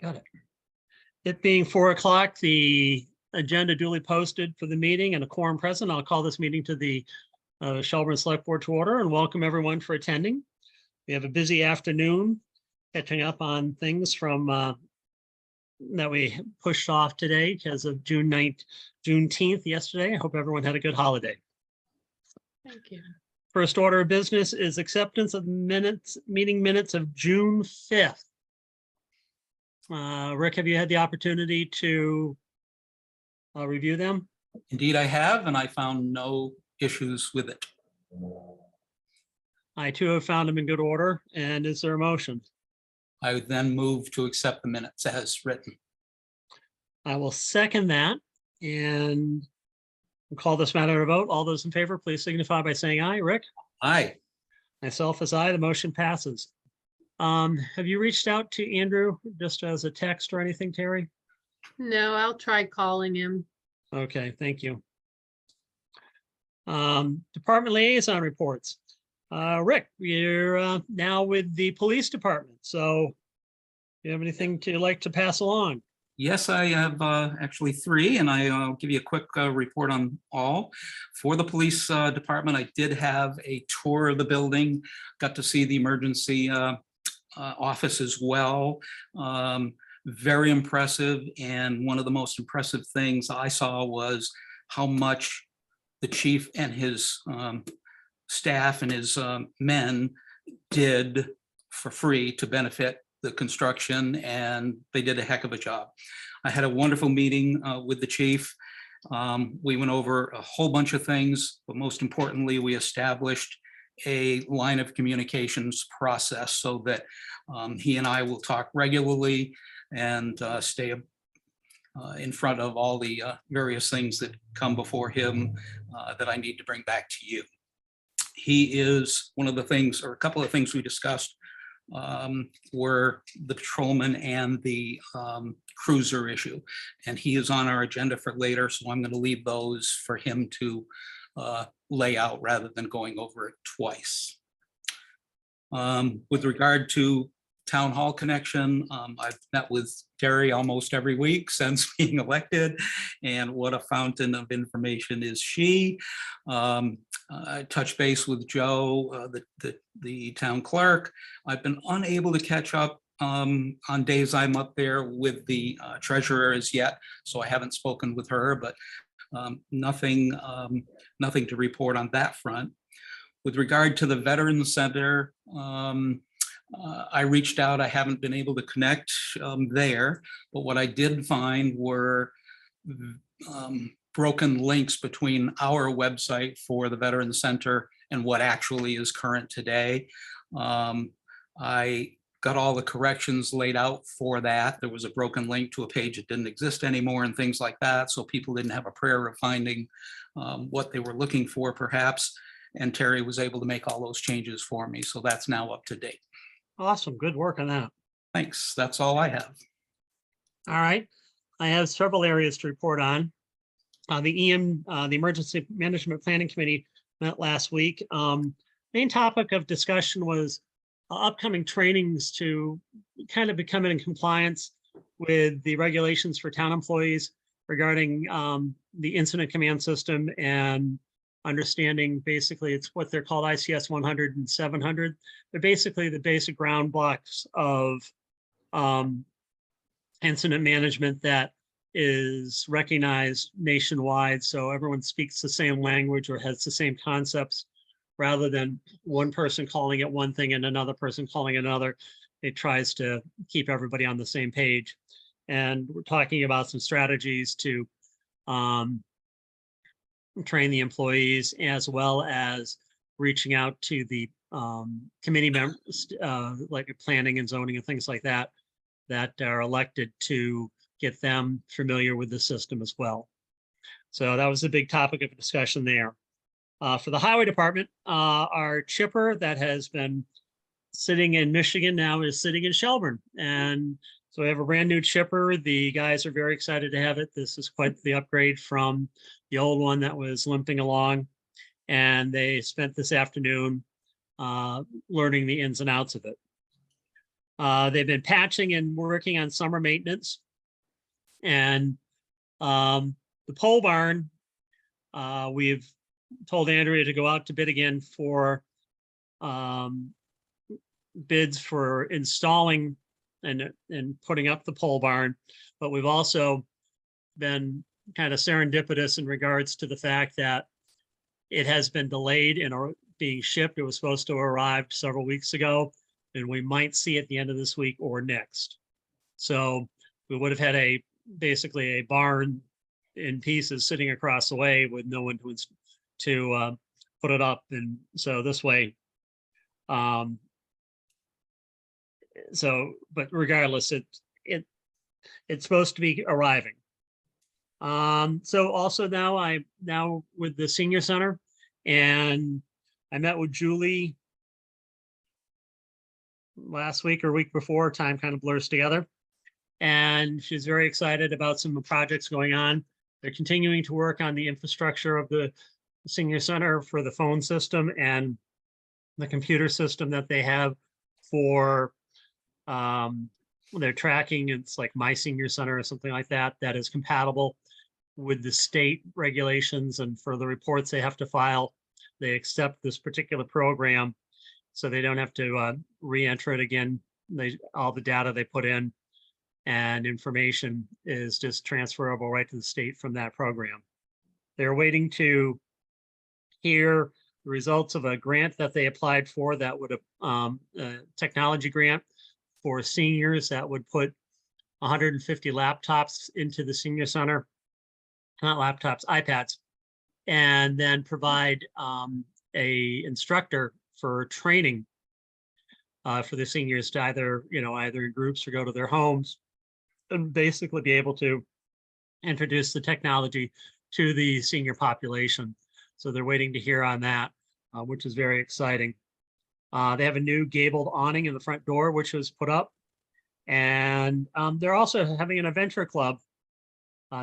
Got it. It being 4 o'clock, the agenda duly posted for the meeting and a quorum present, I'll call this meeting to the Shelburne Select Board to order and welcome everyone for attending. We have a busy afternoon catching up on things from that we pushed off today because of Juneteenth yesterday. I hope everyone had a good holiday. Thank you. First order of business is acceptance of meeting minutes of June 5th. Rick, have you had the opportunity to review them? Indeed, I have, and I found no issues with it. I too have found them in good order. And is there a motion? I would then move to accept the minutes as written. I will second that and we'll call this matter a vote. All those in favor, please signify by saying aye. Rick? Aye. Myself as aye, the motion passes. Have you reached out to Andrew just as a text or anything, Terry? No, I'll try calling him. Okay, thank you. Department liaison reports. Rick, you're now with the police department. So do you have anything to like to pass along? Yes, I have actually three, and I'll give you a quick report on all. For the police department, I did have a tour of the building, got to see the emergency office as well. Very impressive, and one of the most impressive things I saw was how much the chief and his staff and his men did for free to benefit the construction, and they did a heck of a job. I had a wonderful meeting with the chief. We went over a whole bunch of things, but most importantly, we established a line of communications process so that he and I will talk regularly and stay in front of all the various things that come before him that I need to bring back to you. He is one of the things, or a couple of things we discussed were the patrolman and the cruiser issue. And he is on our agenda for later, so I'm going to leave those for him to lay out rather than going over it twice. With regard to town hall connection, I've met with Terry almost every week since being elected, and what a fountain of information is she. I touched base with Joe, the town clerk. I've been unable to catch up on days I'm up there with the treasurer as yet, so I haven't spoken with her, but nothing to report on that front. With regard to the Veterans Center, I reached out. I haven't been able to connect there, but what I did find were broken links between our website for the Veterans Center and what actually is current today. I got all the corrections laid out for that. There was a broken link to a page that didn't exist anymore and things like that, so people didn't have a prayer of finding what they were looking for perhaps, and Terry was able to make all those changes for me, so that's now up to date. Awesome. Good work on that. Thanks. That's all I have. All right. I have several areas to report on. The Emergency Management Planning Committee met last week. Main topic of discussion was upcoming trainings to kind of become in compliance with the regulations for town employees regarding the incident command system and understanding basically it's what they're called ICS 100 and 700. They're basically the basic ground blocks of incident management that is recognized nationwide. So everyone speaks the same language or has the same concepts rather than one person calling it one thing and another person calling it another. It tries to keep everybody on the same page. And we're talking about some strategies to train the employees as well as reaching out to the committee members like planning and zoning and things like that that are elected to get them familiar with the system as well. So that was a big topic of discussion there. For the highway department, our chipper that has been sitting in Michigan now is sitting in Shelburne. And so we have a brand new chipper. The guys are very excited to have it. This is quite the upgrade from the old one that was limping along. And they spent this afternoon learning the ins and outs of it. They've been patching and working on summer maintenance. And the pole barn, we've told Andrea to go out to bid again for bids for installing and putting up the pole barn. But we've also been kind of serendipitous in regards to the fact that it has been delayed in being shipped. It was supposed to arrive several weeks ago, and we might see it at the end of this week or next. So we would have had basically a barn in pieces sitting across the way with no one to put it up. And so this way, but regardless, it's supposed to be arriving. So also now with the senior center, and I met with Julie last week or week before, time kind of blurs together. And she's very excited about some of the projects going on. They're continuing to work on the infrastructure of the senior center for the phone system and the computer system that they have for their tracking. It's like My Senior Center or something like that, that is compatible with the state regulations, and for the reports they have to file, they accept this particular program, so they don't have to re-enter it again. All the data they put in and information is just transferable right to the state from that program. They're waiting to hear the results of a grant that they applied for, that would a technology grant for seniors that would put 150 laptops into the senior center, not laptops, iPads, and then provide a instructor for training for the seniors to either in groups or go to their homes and basically be able to introduce the technology to the senior population. So they're waiting to hear on that, which is very exciting. They have a new gabled awning in the front door, which was put up. And they're also having an adventure club.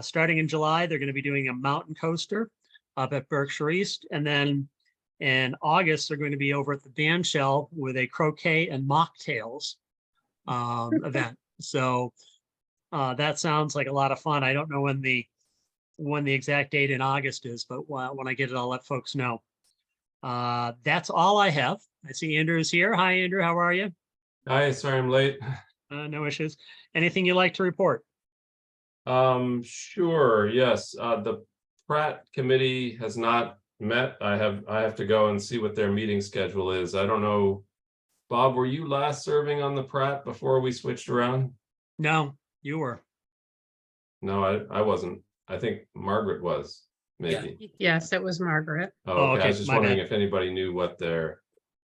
Starting in July, they're going to be doing a mountain coaster up at Berkshire East. And then in August, they're going to be over at the band shell with a croquet and mocktails event. So that sounds like a lot of fun. I don't know when the exact date in August is, but when I get it, I'll let folks know. That's all I have. I see Andrew is here. Hi, Andrew. How are you? Hi, sorry I'm late. No issues. Anything you'd like to report? Sure, yes. The Pratt committee has not met. I have to go and see what their meeting schedule is. I don't know. Bob, were you last serving on the Pratt before we switched around? No, you were. No, I wasn't. I think Margaret was, maybe. Yes, it was Margaret. Oh, okay. I was just my wondering bad. if anybody knew what their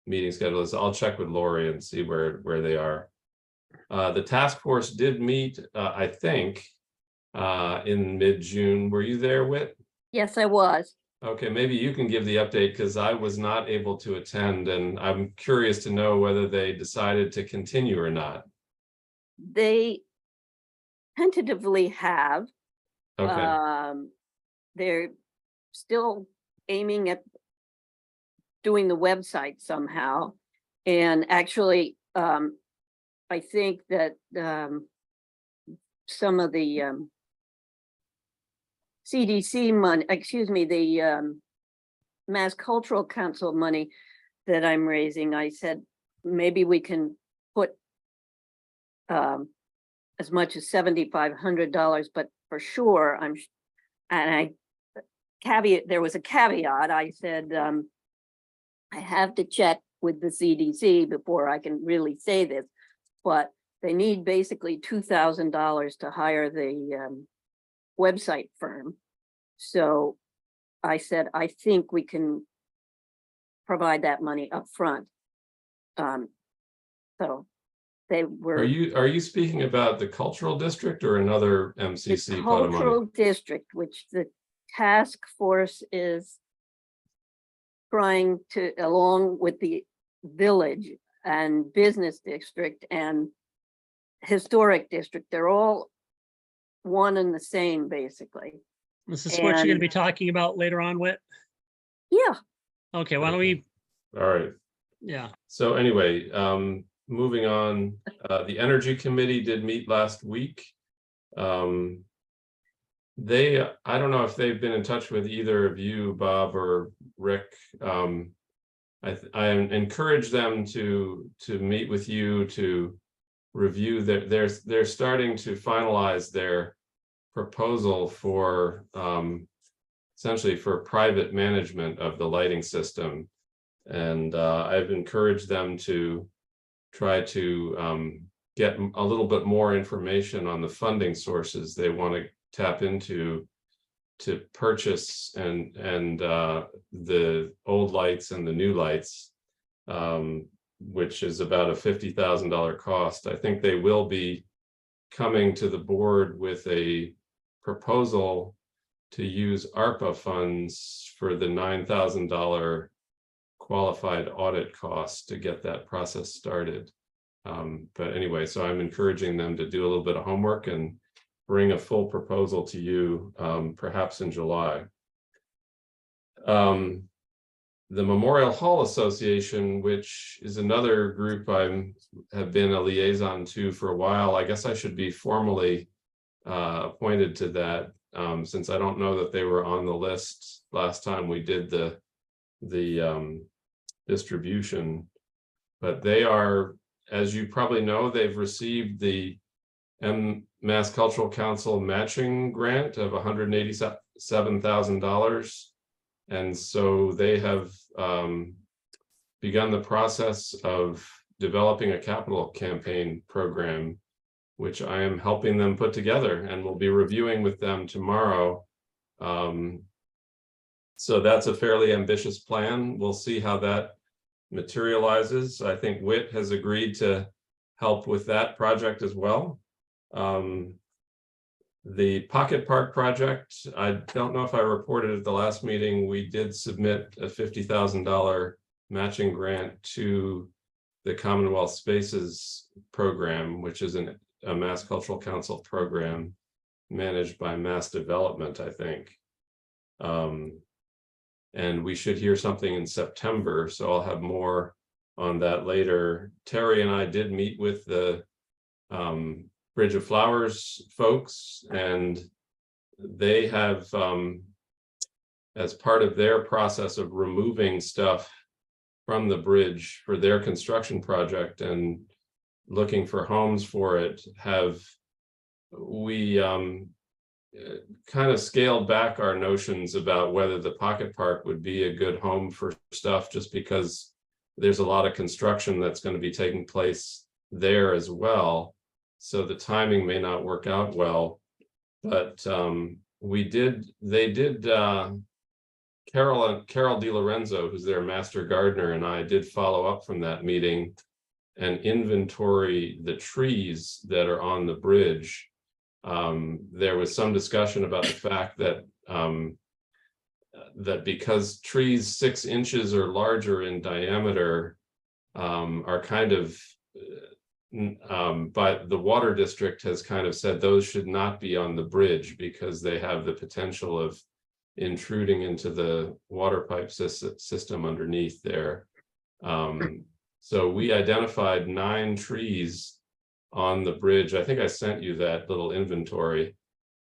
meeting schedule is. I'll check with Lori and see where they are. The task force did meet, I think, in mid-June. Were you there, Whit? Yes, I was. Okay, maybe you can give the update, because I was not able to attend, and I'm curious to know whether they decided to continue or not. They tentatively have. Okay, They're still aiming at doing the website somehow. And actually, I think that some of the CDC money, the Mass Cultural Council money that I'm raising, I said, maybe we can put as much as $7,500, but for sure, there was a caveat. I said, I have to check with the CDC before I can really say this, but they need basically $2,000 to hire the website firm. So I said, I think we can provide that money up front. So they were. are you speaking about the cultural district or another MCC the pot of money? cultural district, which the task force is trying to, along with the village and business district and historic district, they're all one and the same, basically. This is what you're going to And- be talking about later on, Whit? Yeah, Okay, why don't we, All right. yeah, So anyway, moving on, the Energy Committee did meet last week. I don't know if they've been in touch with either of you, Bob or Rick. I encourage them to meet with you to review they're starting to finalize their proposal for essentially for private management of the lighting system. And I've encouraged them to try to get a little bit more information on the funding sources they want to tap into to purchase and the old lights and the new lights, which is about a $50,000 cost. I think they will be coming to the board with a proposal to use ARPA funds for the $9,000 qualified audit cost to get that process started. But anyway, so I'm encouraging them to do a little bit of homework and bring a full proposal to you, perhaps in July. The Memorial Hall Association, which is another group I have been a liaison to for a while. I guess I should be formally appointed to that, since I don't know that they were on the list last time we did the distribution. But they are, as you probably know, they've received the Mass Cultural Council matching grant of $187,000. And so they have begun the process of developing a capital campaign program, which I am helping them put together and will be reviewing with them tomorrow. So that's a fairly ambitious plan. We'll see how that materializes. I think WIT has agreed to help with that project as well. The Pocket Park project, I don't know if I reported at the last meeting, we did submit a $50,000 matching grant to the Commonwealth Spaces program, which is a Mass Cultural Council program managed by Mass Development, I think. And we should hear something in September, so I'll have more on that later. Terry and I did meet with the Bridge of Flowers folks, and they have, as part of their process of removing stuff from the bridge for their construction project and looking for homes for it, we kind of scaled back our notions about whether the Pocket Park would be a good home for stuff, just because there's a lot of construction that's going to be taking place there as well. So the timing may not work out well, but they did Carol DiLorenzo, who's their master gardener, and I did follow up from that meeting and inventory the trees that are on the bridge. There was some discussion about the fact that that because trees 6 inches or larger in diameter are kind of but the water district has kind of said those should not be on the bridge because they have the potential of intruding into the water pipe system underneath there. So we identified 9 trees on the bridge. I think I sent you that little inventory,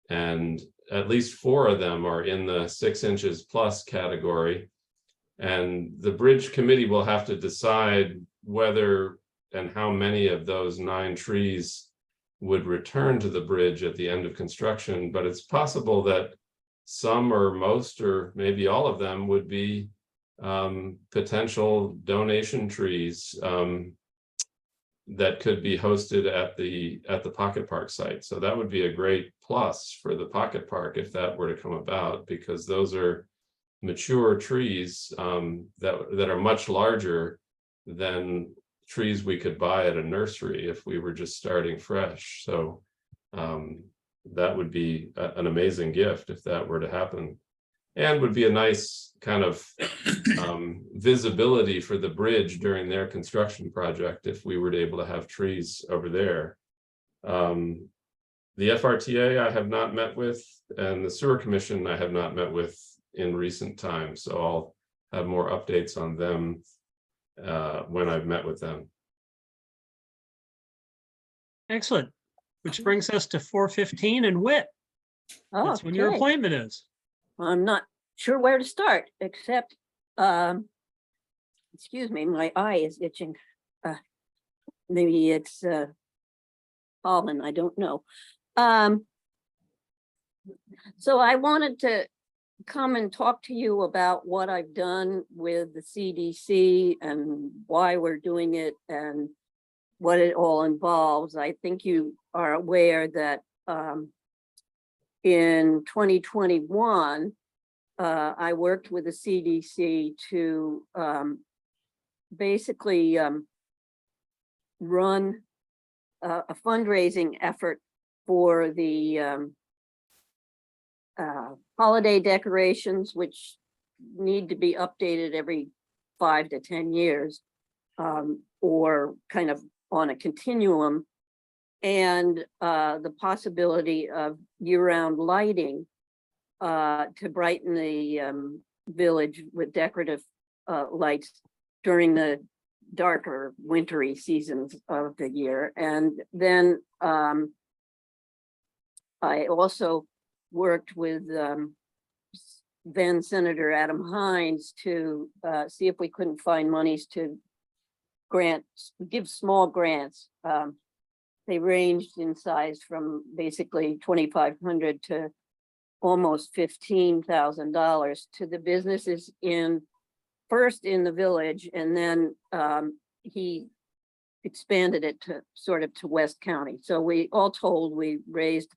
and at least 4 of them are in the 6 inches plus category. And the bridge committee will have to decide whether and how many of those 9 trees would return to the bridge at the end of construction. But it's possible that some or most or maybe all of them would be potential donation trees that could be hosted at the Pocket Park site. So that would be a great plus for the Pocket Park if that were to come about, because those are mature trees that are much larger than trees we could buy at a nursery if we were just starting fresh. So that would be an amazing gift if that were to happen, and would be a nice kind of visibility for the bridge during their construction project if we were able to have trees over there. The FRTA I have not met with, and the Sewer Commission I have not met with in recent times, so I'll have more updates on them when I've met with them. Excellent. Which brings us to 4:15 and Whit. That's when your Okay. appointment is. I'm not sure where to start, except, excuse me, my eye is itching. Maybe it's pollen, I don't know. So I wanted to come and talk to you about what I've done with the CDC and why we're doing it and what it all involves. I think you are aware that in 2021, I worked with the CDC to basically run a fundraising effort for the holiday decorations, which need to be updated every 5 to 10 years, or kind of on a continuum, and the possibility of year-round lighting to brighten the village with decorative lights during the darker wintry seasons of the year. And then I also worked with then Senator Adam Hines to see if we couldn't find monies to give small grants. They ranged in size from basically $2,500 to almost $15,000 to the businesses first in the village, and then he expanded it to sort of to West County. So we all told, we raised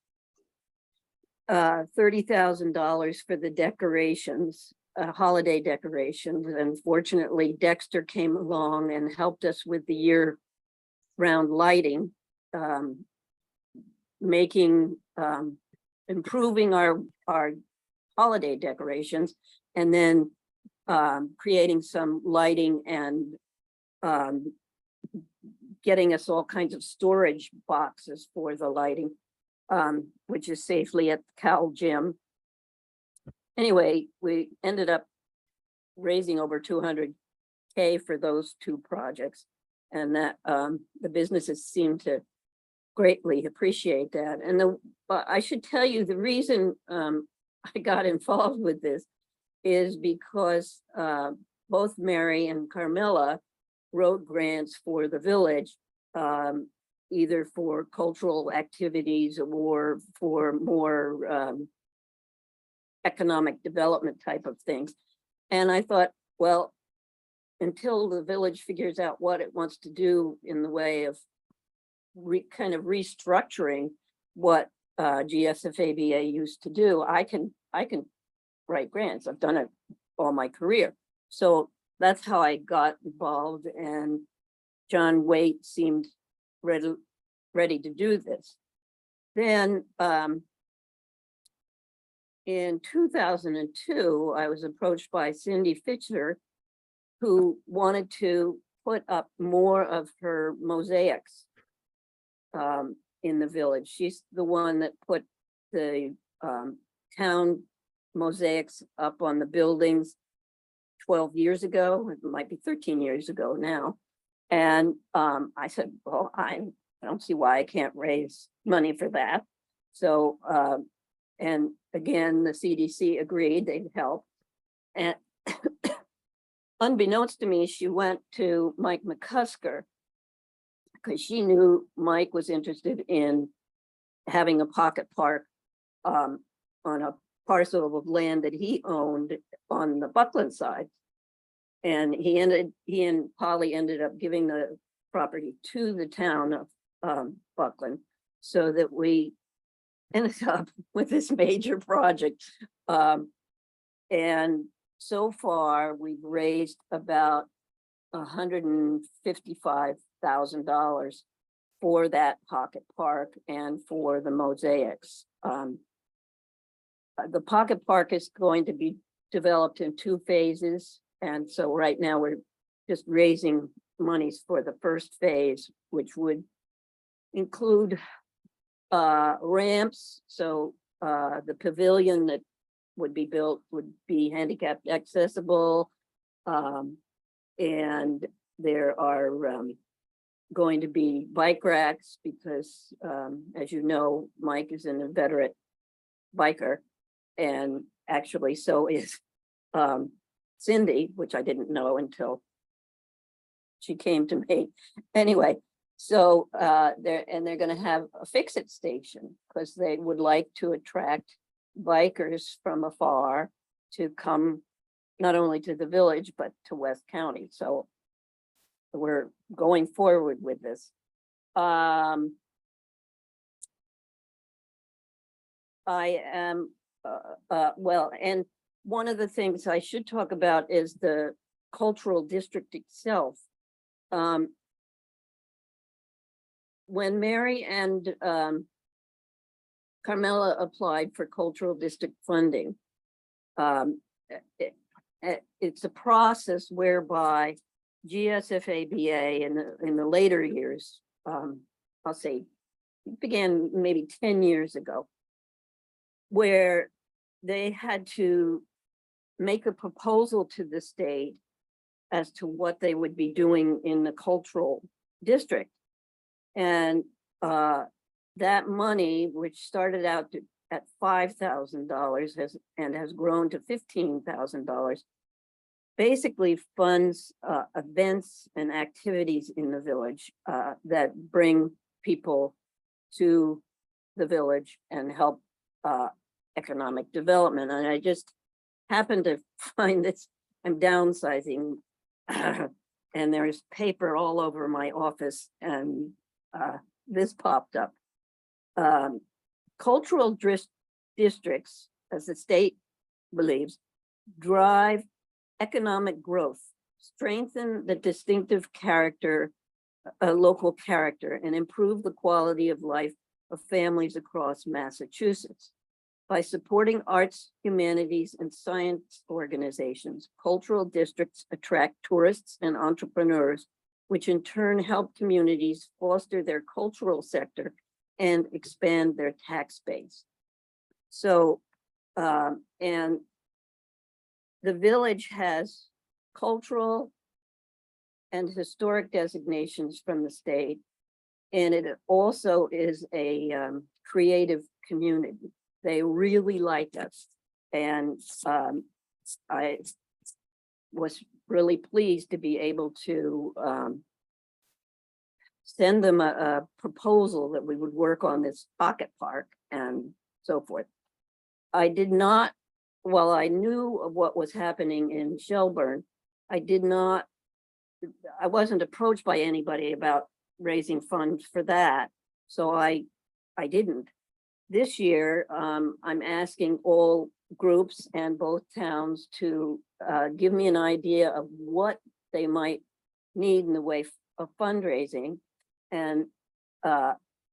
$30,000 for the decorations, holiday decorations. And fortunately, Dexter came along and helped us with the year-round lighting, improving our holiday decorations, and then creating some lighting and getting us all kinds of storage boxes for the lighting, which is safely at the Cal Gym. Anyway, we ended up raising over $200K for those two projects, and that the businesses seem to greatly appreciate that. And I should tell you, the reason I got involved with this is because both Mary and Carmela wrote grants for the village, either for cultural activities or for more economic development type of things. And I thought, well, until the village figures out what it wants to do in the way of kind of restructuring what GSFABA used to do, I can write grants. I've done it all my career. So that's how I got involved, and John Waite seemed ready to do this. Then in 2002, I was approached by Cindy Fitcher, who wanted to put up more of her mosaics in the village. She's the one that put the town mosaics up on the buildings 12 years ago. It might be 13 years ago now. And I said, well, I don't see why I can't raise money for that. So, and again, the CDC agreed they'd help. And unbeknownst to me, she went to Mike McCusker because she knew Mike was interested in having a pocket park on a parcel of land that he owned on the Buckland side. And he and Polly ended up giving the property to the town of Buckland, so that we ended up with this major project. And so far, we've raised about $155,000 for that pocket park and for the mosaics. The pocket park is going to be developed in 2 phases. And so right now we're just raising monies for the first phase, which would include ramps. So the pavilion that would be built would be handicapped accessible. And there are going to be bike racks because, as you know, Mike is an inveterate biker. And actually, so is Cindy, which I didn't know until she came to me. Anyway, so they're going to have a fix-it station because they would like to attract bikers from afar to come not only to the village, but to West County. So we're going forward with this. I am, well, and one of the things I should talk about is the cultural district itself. When Mary and Carmela applied for cultural district funding, it's a process whereby GSFABA in the later years, I'll say, began maybe 10 years ago, where they had to make a proposal to the state as to what they would be doing in the cultural district. And that money, which started out at $5,000 has grown to $15,000, basically funds events and activities in the village that bring people to the village and help economic development. And I just happened to find this, I'm downsizing, and there's paper all over my office, and this popped up. Cultural districts, as the state believes, drive economic growth, strengthen the distinctive character, local character, and improve the quality of life of families across Massachusetts. By supporting arts, humanities, and science organizations, cultural districts attract tourists and entrepreneurs, which in turn help communities foster their cultural sector and expand their tax base. So, and the village has cultural and historic designations from the state, and it also is a creative community. They really like us, and I was really pleased to be able to send them a proposal that we would work on this pocket park and so forth. I did not, while I knew of what was happening in Shelburne, I wasn't approached by anybody about raising funds for that, so I didn't. This year, I'm asking all groups and both towns to give me an idea of what they might need in the way of fundraising. And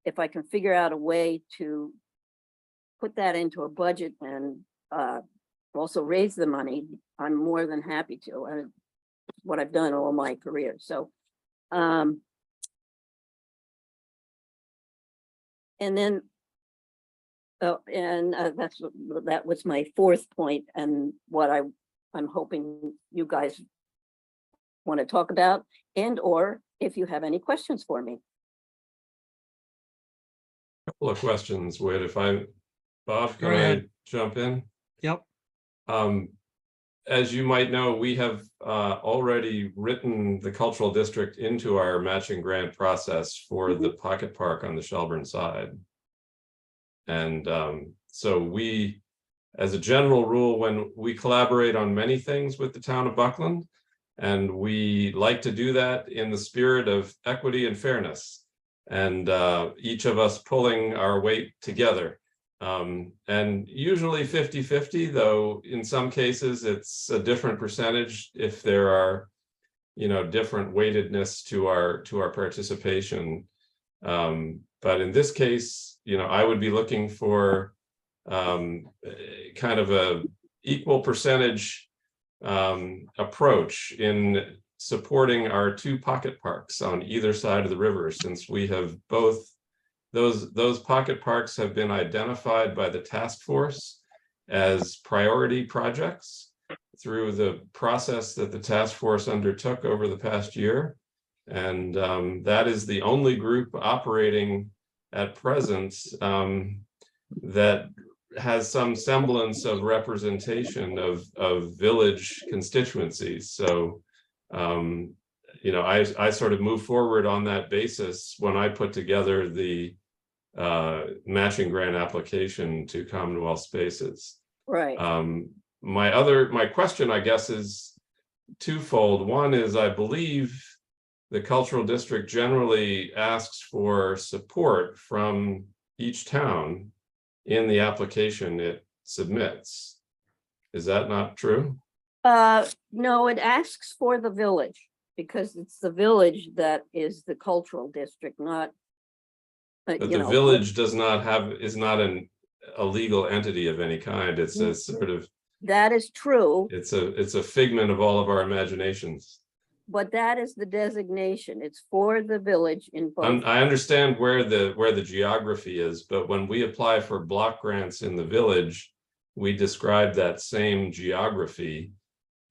if I can figure out a way to put that into a budget and also raise the money, I'm more than happy to. And what I've done all my career. So, and then, that was my fourth point, and what I'm hoping you guys want to talk about, and or if you have any questions for me. Couple of questions, Whit, Bob, Go can I ahead. jump in? Yep. As you might know, we have already written the cultural district into our matching grant process for the pocket park on the Shelburne side. And so we, as a general rule, when we collaborate on many things with the town of Buckland, and we like to do that in the spirit of equity and fairness, and each of us pulling our weight together. And usually 50-50, though in some cases it's a different percentage if there are, different weightedness to our participation. But in this case, I would be looking for kind of a equal percentage approach in supporting our two pocket parks on either side of the river, since we have both those pocket parks have been identified by the task force as priority projects through the process that the task force undertook over the past year. And that is the only group operating at present that has some semblance of representation of village constituencies. So, you know, I sort of move forward on that basis when I put together the matching grant application to Commonwealth Spaces. Right. My question, I guess, is twofold. One is, I believe the cultural district generally asks for support from each town in the application it submits. Is that not true? No, it asks for the village, because it's the village that is the cultural district, not. But you the know, village is not a legal entity of any kind. It's a sort of, that is true, it's a figment of all of our imaginations. but that is the designation. It's for the village in both. I understand where the geography is, but when we apply for block grants in the village, we describe that same geography,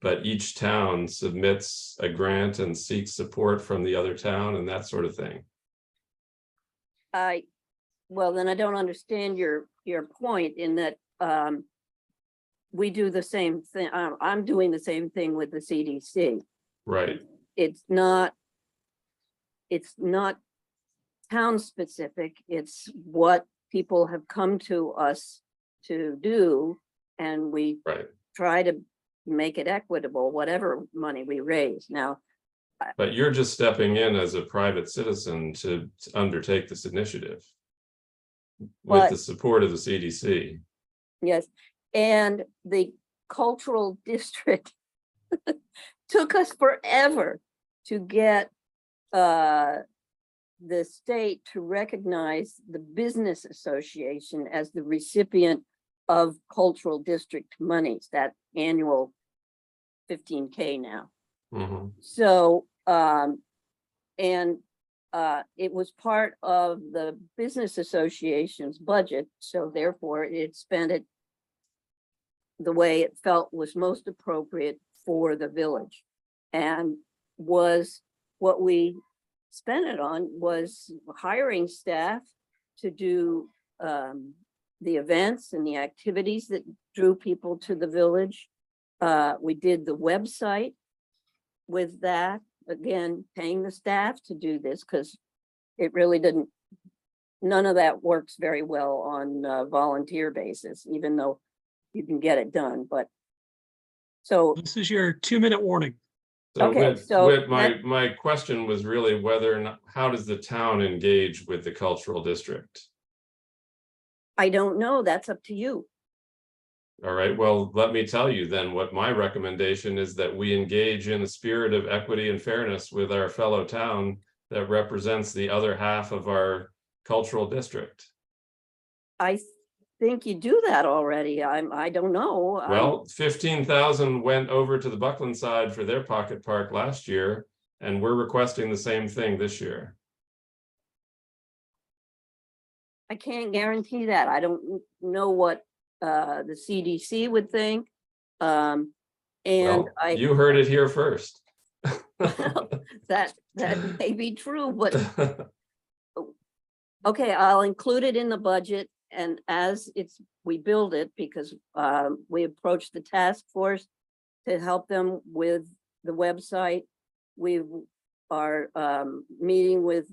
but each town submits a grant and seeks support from the other town and that sort of thing. Well, then I don't understand your point in that we do the same thing. I'm doing the same thing with the CDC. Right. It's not town specific. It's what people have come to us to do, and we Right. try to make it equitable, whatever money we raise. Now, But you're just stepping in as a private citizen to undertake this initiative with But- the support of the CDC. yes, and the cultural district took us forever to get the state to recognize the business association as the recipient of cultural district monies, that annual 15K now. Mhm. So, it was part of the business association's budget, so therefore it spent it the way it felt was most appropriate for the village. And was what we spent it on was hiring staff to do the events and the activities that drew people to the village. We did the website with that, again, paying the staff to do this, because it really didn't, none of that works very well on a volunteer basis, even though you can get it done, but. So, This is your 2-minute warning. So Okay, Whit, so Whit, my question was really whether or not, how does the town engage with the cultural district? I don't know, that's up to you. All right, well, let me tell you then what my recommendation is, that we engage in a spirit of equity and fairness with our fellow town that represents the other half of our cultural district. I think you do that already. I don't know. Well, 15,000 went over to the Buckland side for their pocket park last year, and we're requesting the same thing this year. I can't guarantee that. I don't know what the CDC would think. And Well, I, you heard it here first. that may be true, but okay, I'll include it in the budget, and as we build it, because we approached the task force to help them with the website. We are meeting with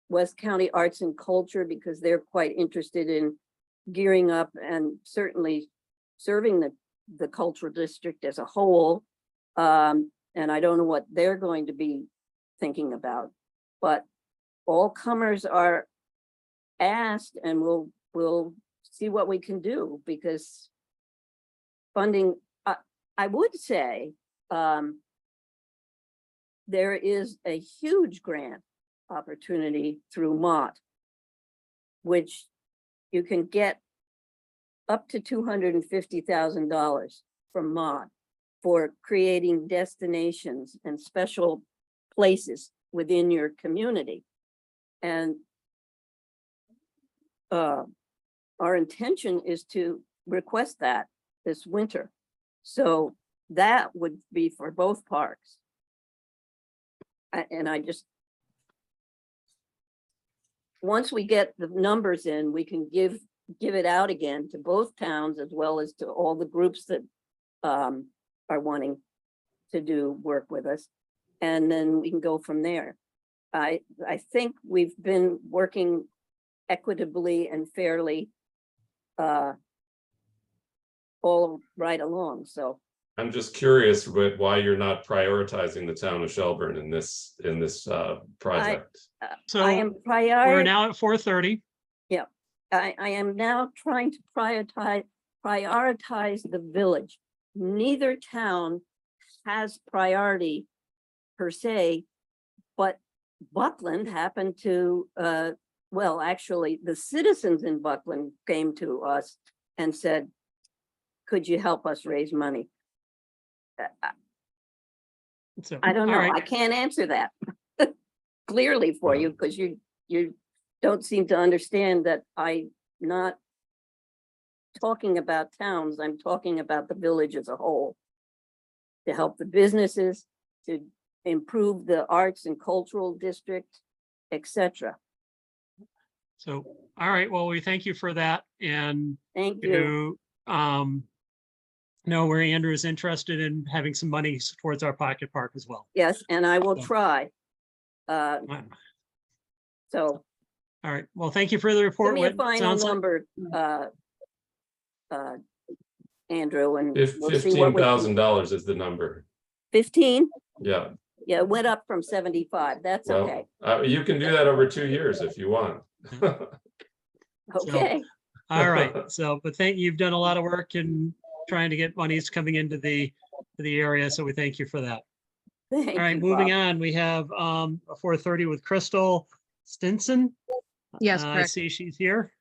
West County Arts and Culture, because they're quite interested in gearing up and certainly serving the cultural district as a whole. And I don't know what they're going to be thinking about, but all comers are asked, and we'll see what we can do, because funding, I would say, there is a huge grant opportunity through Mott, which you can get up to $250,000 from Mott for creating destinations and special places within your community. And our intention is to request that this winter. So that would be for both parks. And I just, once we get the numbers in, we can give it out again to both towns as well as to all the groups that are wanting to do work with us. And then we can go from there. I think we've been working equitably and fairly all right along, so. I'm just curious why you're not prioritizing the town of Shelburne in this project. I So am we're now at 4:30. I am now trying to prioritize the village. Neither town has priority per se, but Buckland happened to, well, actually, the citizens in Buckland came to us and said, could you help us raise money? So, I don't all know. right. I can't answer that clearly for you because you don't seem to understand that I'm not talking about towns. I'm talking about the village as a whole, to help the businesses, to improve the arts and cultural district, etc. So, all right, well, we thank you for that, and Thank you. to know where Andrew is interested in having some money towards our pocket park as well. Yes, and I will So- try. All So right, well, thank you for the give report. me a What final sounds like- number, Andrew, and we'll see what we can. $15,000 is the number. 15? Yeah, Yeah, it went up from 75. That's okay. well, you can do that over 2 years if you want. Okay. All right, so, but you've done a lot of work in trying to get monies coming into the area, so we thank you for that. Thank All right, you, moving Bob. on, we have a 4:30 with Crystal Stinson. Yes, I correct. see she's here.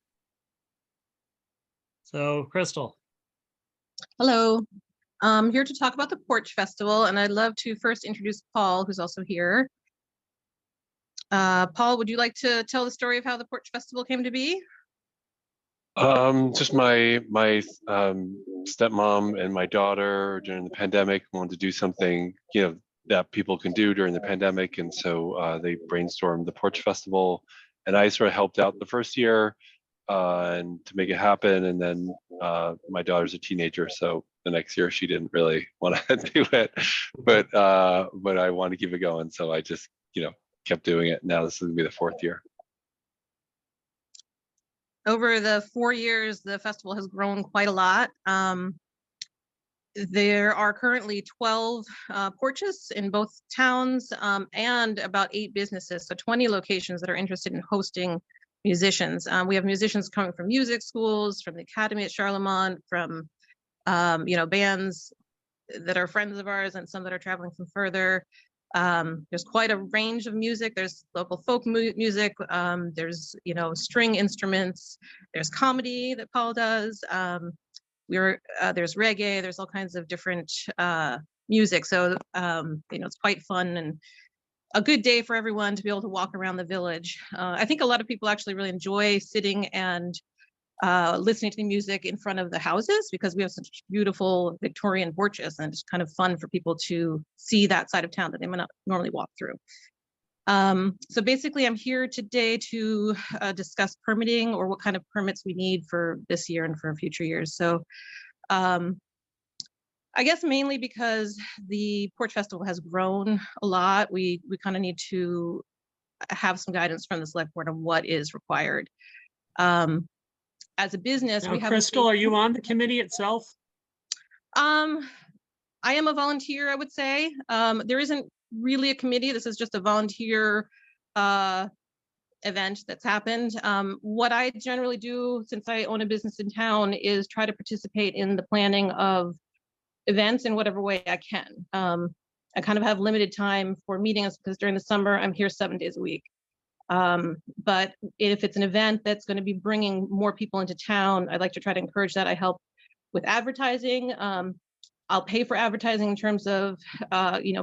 So, Crystal. Hello. I'm here to talk about the Porch Festival, and I'd love to first introduce Paul, who's also here. Paul, would you like to tell the story of how the Porch Festival came to be? Just my stepmom and my daughter during the pandemic wanted to do something, that people can do during the pandemic, and so they brainstormed the Porch Festival, and I sort of helped out the first year and to make it happen. And then my daughter's a teenager, so the next year she didn't really want to do it, but I wanted to keep it going, so I just kept doing it. Now this is gonna be the 4th year. Over the 4 years, the festival has grown quite a lot. There are currently 12 porches in both towns and about 8 businesses, so 20 locations that are interested in hosting musicians. We have musicians coming from music schools, from the Academy at Charlemont, from bands that are friends of ours, and some that are traveling from further. There's quite a range of music. There's local folk music. There's string instruments. There's comedy that Paul does. There's reggae. There's all kinds of different music. So it's quite fun and a good day for everyone to be able to walk around the village. I think a lot of people actually really enjoy sitting and listening to the music in front of the houses because we have such beautiful Victorian porches, and it's kind of fun for people to see that side of town that they might not normally walk through. So basically I'm here today to discuss permitting, or what kind of permits we need for this year and for future years. So I guess mainly because the Porch Festival has grown a lot, we kind of need to have some guidance from the select board on what is required. As a business, Now, we have. Crystal, are you on the committee itself? I am a volunteer, I would say. There isn't really a committee. This is just a volunteer event that's happened. What I generally do, since I own a business in town, is try to participate in the planning of events in whatever way I can. I kind of have limited time for meetings because during the summer I'm here 7 days a week. But if it's an event that's going to be bringing more people into town, I'd like to try to encourage that. I help with advertising. I'll pay for advertising in terms of,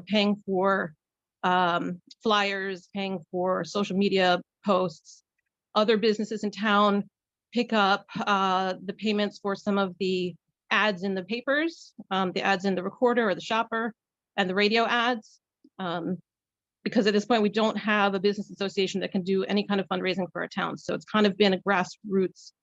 paying for flyers, paying for social media posts. Other businesses in town pick up the payments for some of the ads in the papers, the ads in the Recorder or the Shopper, and the radio ads. because at this point, we don't have a business association that can do any kind of fundraising for our town. So it's kind of been a grassroots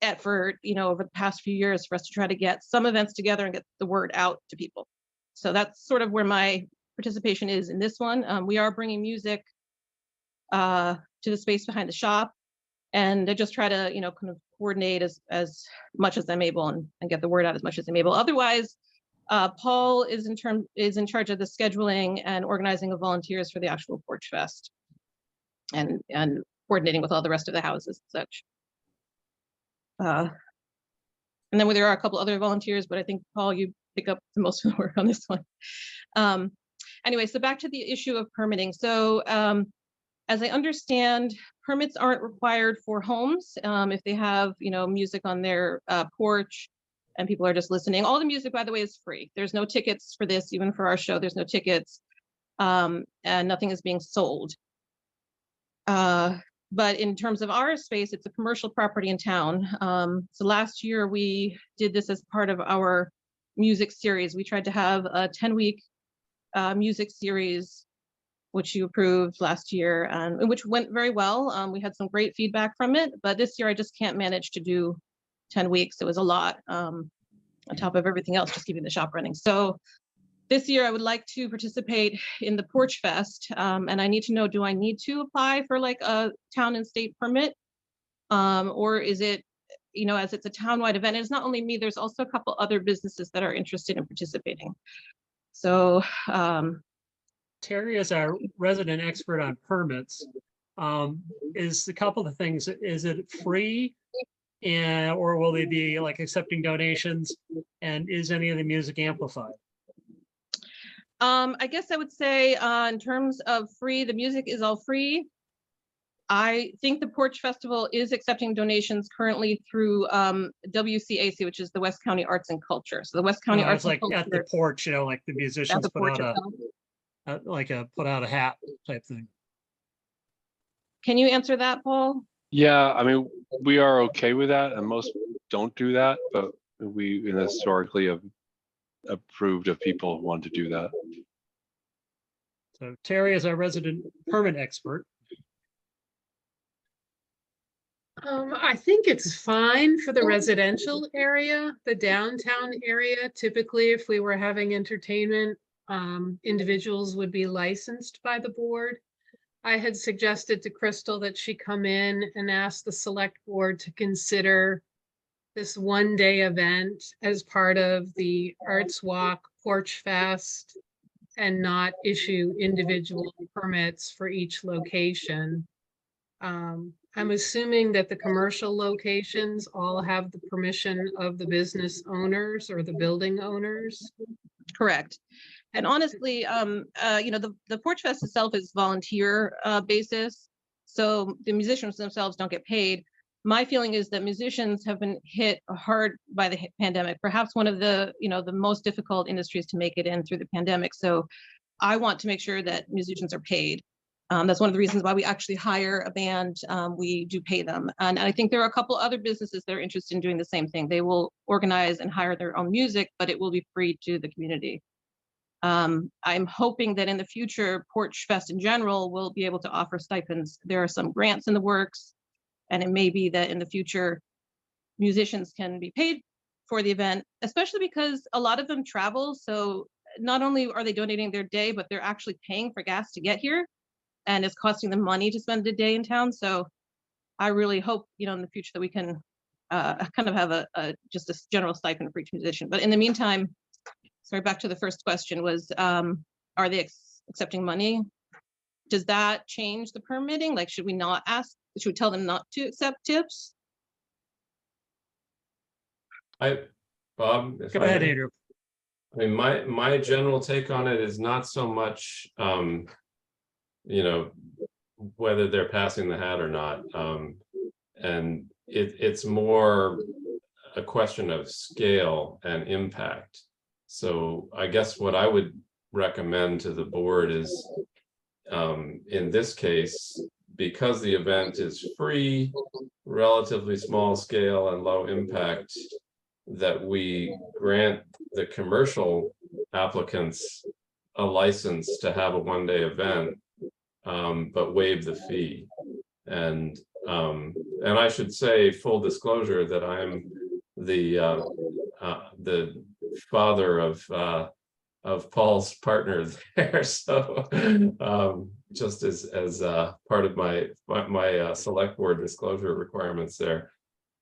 effort, over the past few years for us to try to get some events together and get the word out to people. So that's sort of where my participation is in this one. We are bringing music to the space behind the shop, and I just try to, kind of coordinate as much as I'm able and get the word out as much as I'm able. Otherwise, Paul is in charge of the scheduling and organizing of volunteers for the actual Porch Fest, and coordinating with all the rest of the houses and such. And then there are a couple other volunteers, but I think, Paul, you pick up the most of the work on this one. Anyway, so back to the issue of permitting. So as I understand, permits aren't required for homes if they have, music on their porch and people are just listening. All the music, by the way, is free. There's no tickets for this, even for our show, there's no tickets, and nothing is being sold. But in terms of our space, it's a commercial property in town. So last year we did this as part of our music series. We tried to have a 10-week music series, which you approved last year, and which went very well. We had some great feedback from it, but this year I just can't manage to do 10 weeks. It was a lot on top of everything else, just keeping the shop running. So this year I would like to participate in the Porch Fest, and I need to know, do I need to apply for like a town and state permit? Or is it, as it's a townwide event, and it's not only me, there's also a couple other businesses that are interested in participating. So Terry is our resident expert on permits. Is a couple of things, is it free? Or will they be like accepting donations? And is any of the music amplified? I guess I would say in terms of free, the music is all free. I think the Porch Festival is accepting donations currently through WCAC, which is the West County Arts and Culture. So the West County No, Arts it's like and at the Culture. porch, like the At musicians the put porch out itself. put out a hat type thing. Can you answer that, Paul? Yeah, I mean, we are okay with that, and most don't do that, but we historically have approved of people who want to do that. So Terry is our resident permit expert. I think it's fine for the residential area, the downtown area. Typically, if we were having entertainment, individuals would be licensed by the board. I had suggested to Crystal that she come in and ask the select board to consider this one-day event as part of the Arts Walk Porch Fest and not issue individual permits for each location. I'm assuming that the commercial locations all have the permission of the business owners or the building owners. Correct. And honestly, the Porch Fest itself is volunteer basis. So the musicians themselves don't get paid. My feeling is that musicians have been hit hard by the pandemic, perhaps one of the, the most difficult industries to make it in through the pandemic. So I want to make sure that musicians are paid. That's one of the reasons why we actually hire a band. We do pay them. And I think there are a couple other businesses that are interested in doing the same thing. They will organize and hire their own music, but it will be free to the community. I'm hoping that in the future, Porch Fest in general will be able to offer stipends. There are some grants in the works, and it may be that in the future, musicians can be paid for the event, especially because a lot of them travel. So not only are they donating their day, but they're actually paying for gas to get here, and it's costing them money to spend a day in town. So I really hope, in the future that we can kind of have just a general stipend for each musician. But in the meantime, sorry, back to the first question was, are they accepting money? Does that change the permitting? Like, should we not ask, should we tell them not to accept tips? Bob, if Go I ahead, may. Andrew. I mean, my general take on it is not so much, whether they're passing the hat or not. And it's more a question of scale and impact. So I guess what I would recommend to the board is, in this case, because the event is free, relatively small scale and low impact, that we grant the commercial applicants a license to have a one-day event, but waive the fee. And I should say, full disclosure, that I'm the father of Paul's partner there. So just as part of my select board disclosure requirements there.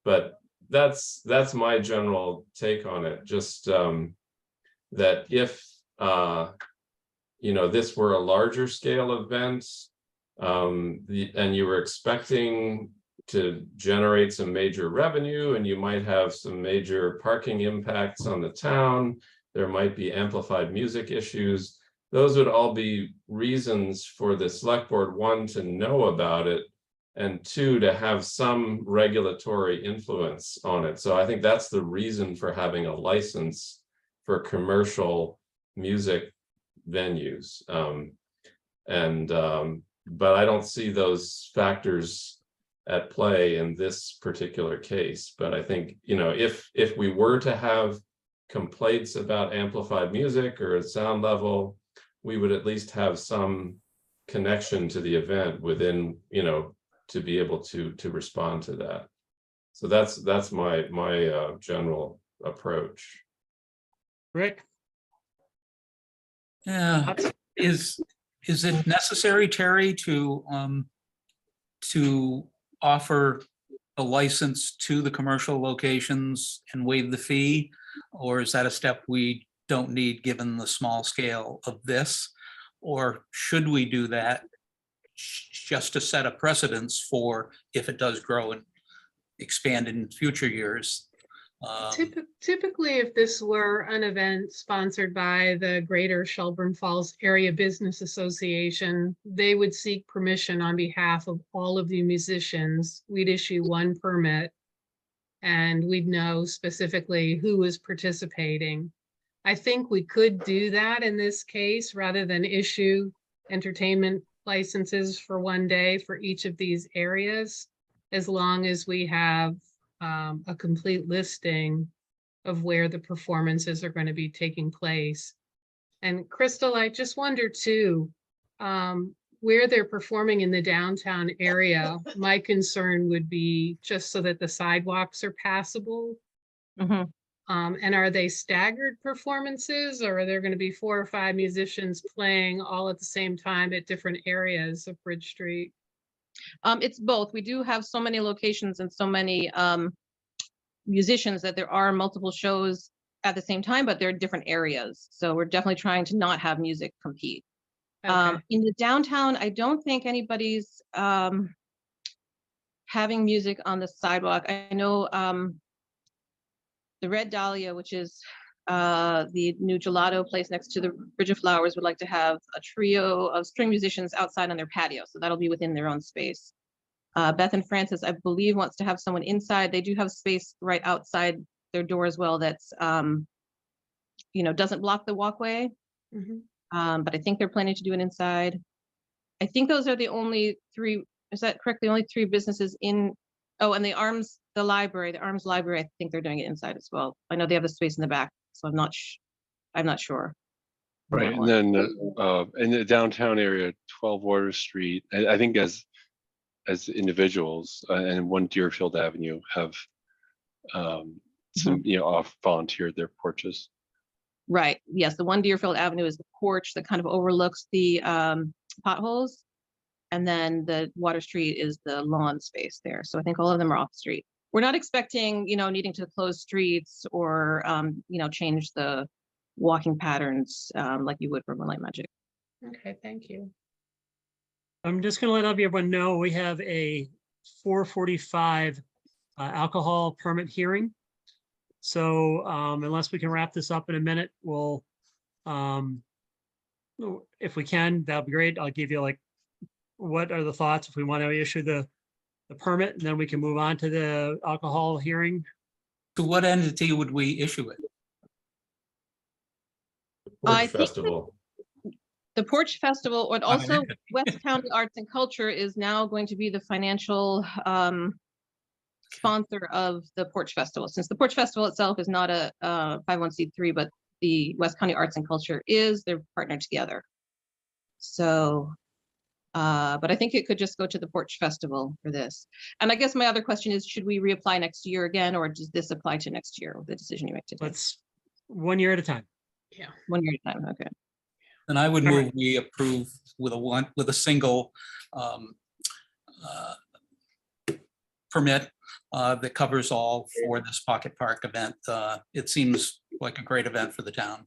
But that's my general take on it. Just that if this were a larger scale event, and you were expecting to generate some major revenue, and you might have some major parking impacts on the town, there might be amplified music issues. Those would all be reasons for the select board, one, to know about it, and two, to have some regulatory influence on it. So I think that's the reason for having a license for commercial music venues. But I don't see those factors at play in this particular case. But I think, if we were to have complaints about amplified music or a sound level, we would at least have some connection to the event within, to be able to respond to that. So that's my general approach. Rick? Yeah, is it necessary, Terry, to offer a license to the commercial locations and waive the fee? Or is that a step we don't need given the small scale of this? Or should we do that just to set a precedence for if it does grow and expand in future years? Typically, if this were an event sponsored by the Greater Shelburne Falls Area Business Association, they would seek permission on behalf of all of the musicians. We'd issue one permit and we'd know specifically who was participating. I think we could do that in this case rather than issue entertainment licenses for one day for each of these areas, as long as we have a complete listing of where the performances are going to be taking place. And Crystal, I just wonder too, where they're performing in the downtown area, my concern would be just so that the sidewalks are passable. Mhm. And are they staggered performances, or are there going to be 4 or 5 musicians playing all at the same time at different areas of Bridge Street? It's both. We do have so many locations and so many musicians that there are multiple shows at the same time, but they're in different areas. So we're definitely trying to not have music compete. Okay. In the downtown, I don't think anybody's having music on the sidewalk. I know the Red Dahlia, which is the new gelato place next to the Bridge of Flowers, would like to have a trio of string musicians outside on their patio. So that'll be within their own space. Beth and Francis, I believe, wants to have someone inside. They do have space right outside their door as well that's, doesn't block the walkway. Mhm. But I think they're planning to do it inside. I think those are the only 3, is that correct? The only 3 businesses in, and the Arms Library, I think they're doing it inside as well. I know they have a space in the back, so I'm not sure. on Right, that and one. then in the downtown area, 12 Water Street, I think as individuals and 1 Deerfield Avenue have some, off volunteered their porches. Right, yes, the 1 Deerfield Avenue is the porch that kind of overlooks the potholes. And then the Water Street is the lawn space there. So I think all of them are off street. We're not expecting, needing to close streets or, change the walking patterns like you would for Moonlight Magic. Okay, thank you. I'm just going to let everyone know we have a 4:45 alcohol permit hearing. So unless we can wrap this up in a minute, we'll, if we can, that'll be great. I'll give you what are the thoughts if we want to issue the permit, and then we can move on to the alcohol hearing. To what entity would we issue it? I Porch think Festival. The Porch Festival, and I mean, also West County Arts and Culture is now going to be the financial sponsor of the Porch Festival. Since the Porch Festival itself is not a 501c3, but the West County Arts and Culture is. They're partnered together. So, but I think it could just go to the Porch Festival for this. And I guess my other question is, should we reapply next year again, or does this apply to next year with the decision you make today? Let's 1 year at a time. Yeah. 1 year at a time, okay. And I would All move we approve with a single permit that covers all for this Pocket Park event. It seems like a great event for the town.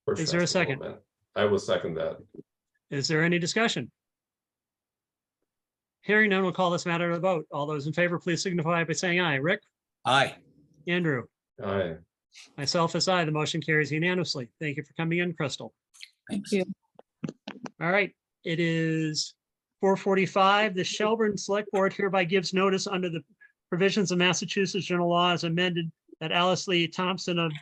Porch Is there a Festival second? event. I will second that. Is there any discussion? Hearing none, we'll call this matter to the vote. All those in favor, please signify by saying aye. Rick, Aye. Andrew, Aye. myself as aye. The motion carries unanimously. Thank you for coming in, Crystal. Thanks. you. All right, it is 4:45. The Shelburne Select Board hereby gives notice under the provisions of Massachusetts General Law as amended that Alice Lee Thompson of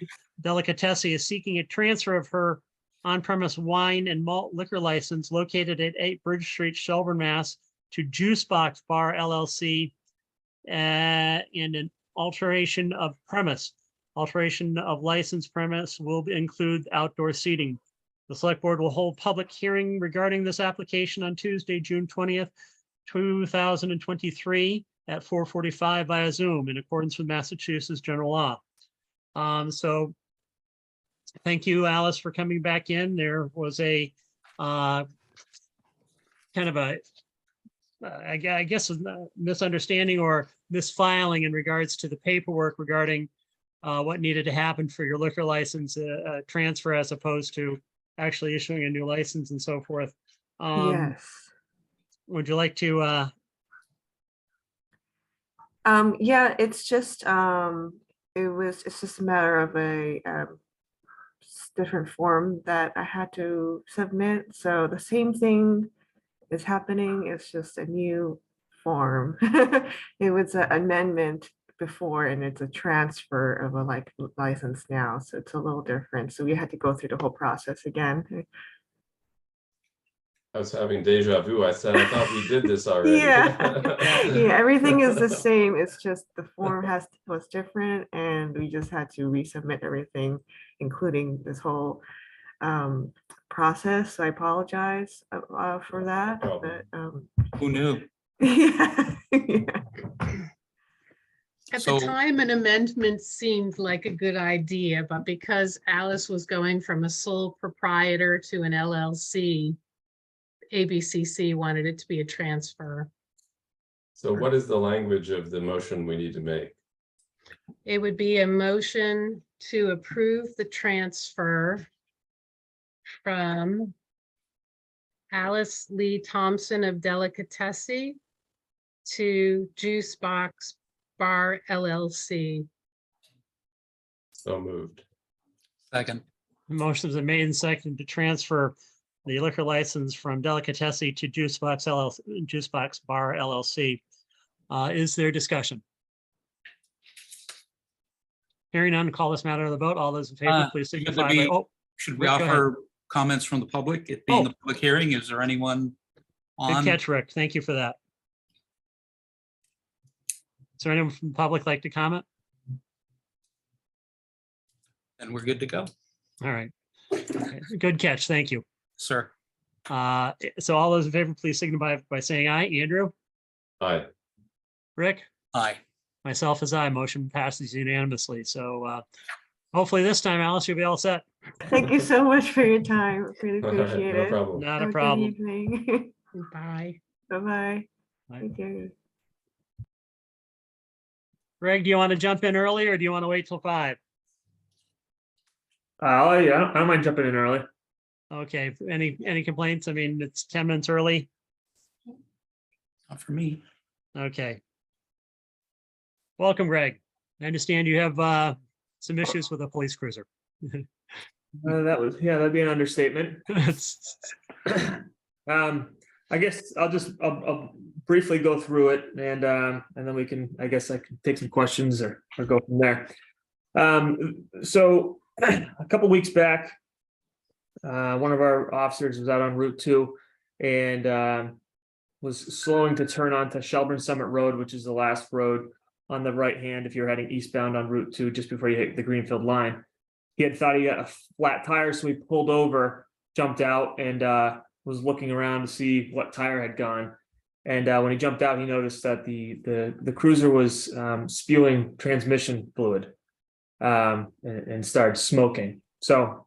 Delicatessen is seeking a transfer of her on-premise wine and malt liquor license located at 8 Bridge Street, Shelburne, Mass. To Juice Box Bar LLC and an alteration of premise. Alteration of license premise will include outdoor seating. The Select Board will hold public hearing regarding this application on Tuesday, June 20th, 2023 at 4:45 via Zoom in accordance with Massachusetts General Law. So thank you, Alice, for coming back in. There was a kind of a I guess a misunderstanding or misfiling in regards to the paperwork regarding what needed to happen for your liquor license transfer as opposed to actually issuing a new license and so forth. Yes. Would you like to? Yeah, it's just it's just a matter of a different form that I had to submit. So the same thing is happening. It's just a new form. It was an amendment before, and it's a transfer of a license now. So it's a little different. So we had to go through the whole process again. I was having deja vu. I said, I thought we did this already. Yeah, everything is the same. It's just the form was different, and we just had to resubmit everything, including this whole process. So I apologize for that. No But Who knew? yeah, yeah. At So- the time, an amendment seemed like a good idea, but because Alice was going from a sole proprietor to an LLC, ABCC wanted it to be a transfer. So what is the language of the motion we need to make? It would be a motion to approve the transfer from Alice Lee Thompson of Delicatessen to Juice Box Bar LLC. So moved. Second. Motions are made and seconded to transfer the liquor license from Delicatessen to Juice Box LLC, Juice Box Bar LLC. Is there discussion? Hearing none, call this matter to the vote. All those in favor, please should there signify by, be- oh, Should we Rick, go ahead. offer comments from the public? It being Oh. the public hearing, is there anyone good on? catch, Rick. Thank you for that. Is there anyone from the public like to comment? And we're good to go, All right. Okay, good catch. Thank you. sir. So all those in favor, please signify by saying aye. Andrew, Aye. Rick, Aye. myself as aye. Motion passes unanimously. So hopefully this time, Alice, you'll be all set. Thank you so much for your time. Really All right, appreciate no it. problem. Not Have a good problem. evening. Bye. Bye-bye. Bye. Thank you. Greg, do you want to jump in early or do you want to wait till 5? I don't mind jumping in early. Okay, any complaints? I mean, it's 10 minutes early. Not for me. Okay. Welcome, Greg. I understand you have some issues with a police cruiser. That'd be an understatement. I guess I'll briefly go through it and then we can, I guess I can take some questions or go from there. So a couple weeks back, one of our officers was out on Route 2 and was slowing to turn onto Shelburne Summit Road, which is the last road on the right hand if you're heading eastbound on Route 2 just before you hit the Greenfield line. he had thought he got a flat tire, so he pulled over, jumped out, and was looking around to see what tire had gone. And when he jumped out, he noticed that the cruiser was spewing transmission fluid, and started smoking. So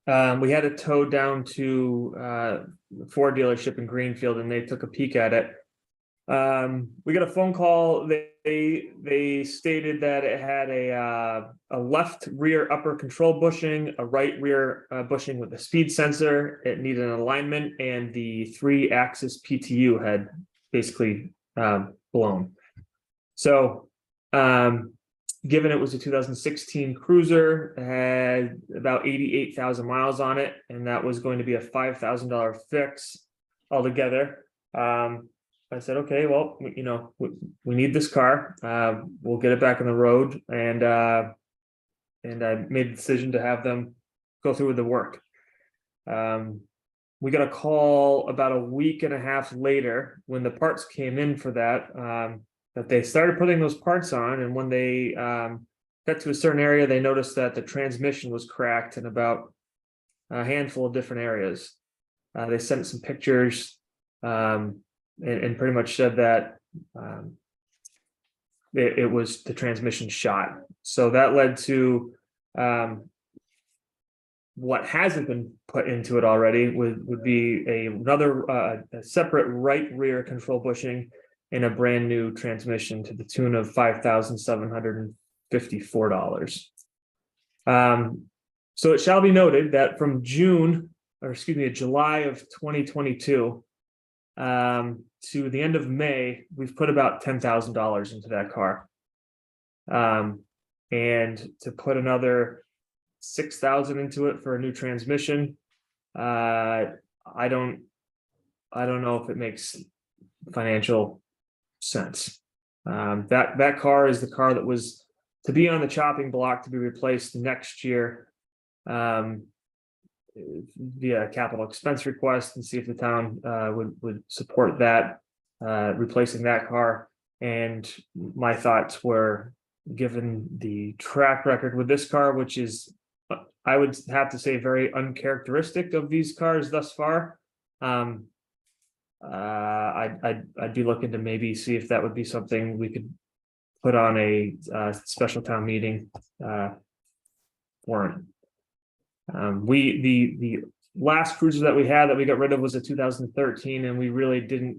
we had it towed down to the Ford dealership in Greenfield, and they took a peek at it. We got a phone call. They stated that it had a left rear upper control bushing, a right rear bushing with a speed sensor. It needed an alignment, and the 3-axis PTU had basically blown. So, given it was a 2016 Cruiser, it had about 88,000 miles on it, and that was going to be a $5,000 fix altogether. I said, okay, well, we need this car. We'll get it back on the road, and I made the decision to have them go through with the work. We got a call about a week and a half later when the parts came in for that, that they started putting those parts on, and when they got to a certain area, they noticed that the transmission was cracked in about a handful of different areas. They sent some pictures. And pretty much said that it was the transmission shot. So that led to what hasn't been put into it already would be another a separate right rear control bushing and a brand new transmission to the tune of $5,754. So it shall be noted that from July of 2022 to the end of May, we've put about $10,000 into that car. And to put another $6,000 into it for a new transmission, I don't know if it makes financial sense. That car is the car that was to be on the chopping block to be replaced next year. Via capital expense request, and see if the town would support that, replacing that car. And my thoughts were, given the track record with this car, which is, I would have to say, very uncharacteristic of these cars thus far, I'd be looking to maybe see if that would be something we could put on a special town meeting warrant. The last cruiser that we had that we got rid of was a 2013, and we really didn't.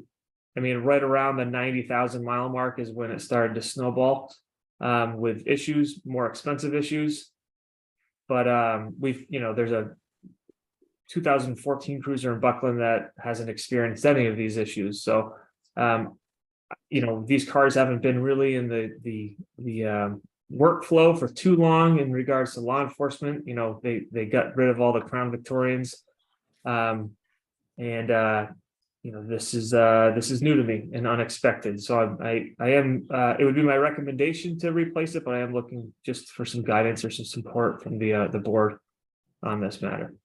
I mean, right around the 90,000 mile mark is when it started to snowball with issues, more expensive issues. But there's a 2014 cruiser in Buckland that hasn't experienced any of these issues. So, these cars haven't been really in the workflow for too long in regards to law enforcement. They got rid of all the Crown Victorians, this is new to me and unexpected. So I am it would be my recommendation to replace it, but I am looking just for some guidance or some support from the board on this matter.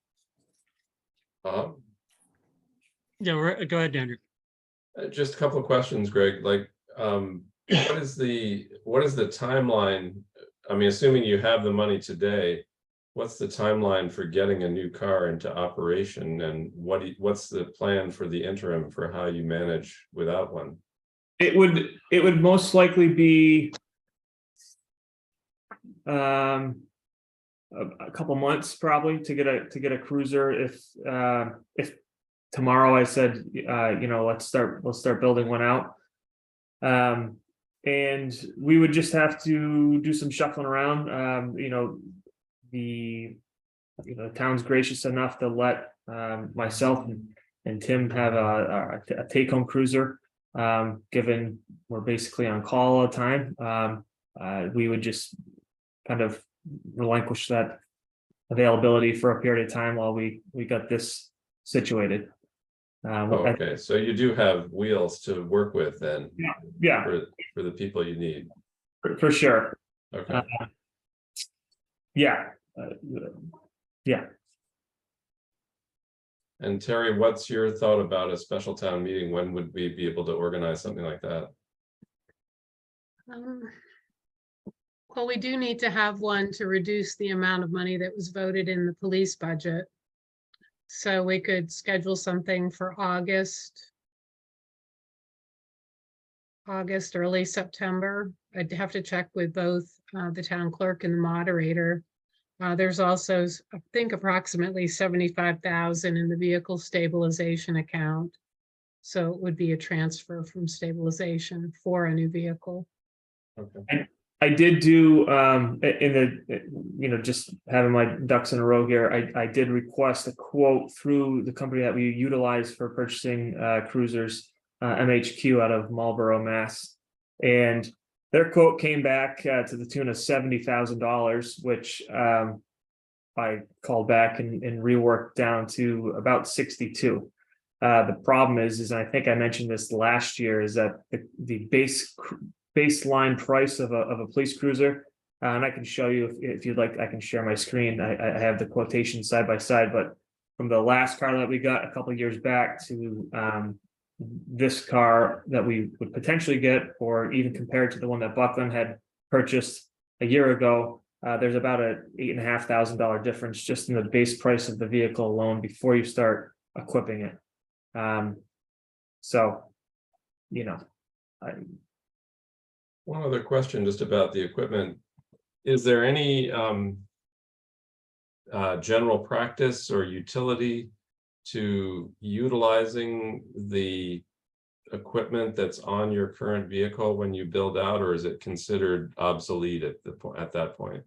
Yeah, go ahead, Andrew. Just a couple of questions, Greg. Like, what is the timeline? I mean, assuming you have the money today, what's the timeline for getting a new car into operation, and what's the plan for the interim for how you manage without one? It would most likely be a couple months probably to get a cruiser. If tomorrow I said let's start building one out. And we would just have to do some shuffling around. The town's gracious enough to let myself and Tim have a take-home cruiser. Given we're basically on call all the time, we would just kind of relinquish that availability for a period of time while we got this situated. Okay, so you do have wheels to work with then. Yeah, for the people you need. for sure. Okay. Yeah. And Terry, what's your thought about a special town meeting? When would we be able to organize something like that? Well, we do need to have one to reduce the amount of money that was voted in the police budget. So we could schedule something for August, early September. I'd have to check with both the town clerk and the moderator. There's also, I think, approximately 75,000 in the vehicle stabilization account. So it would be a transfer from stabilization for a new vehicle. Okay. I did do in the, just having my ducks in a row here, I did request a quote through the company that we utilize for purchasing cruisers, MHQ out of Marlborough, Mass. And their quote came back to the tune of $70,000, which I called back and reworked down to about 62. The problem is I think I mentioned this last year, is that the baseline price of a police cruiser, and I can show you if you'd like, I can share my screen. I have the quotation side by side, but from the last car that we got a couple of years back to this car that we would potentially get, or even compared to the one that Buckland had purchased a year ago, there's about a $8,500 difference just in the base price of the vehicle alone before you start equipping it. So, One other question just about the equipment. Is there any general practice or utility to utilizing the equipment that's on your current vehicle when you build out, or is it considered obsolete at that point?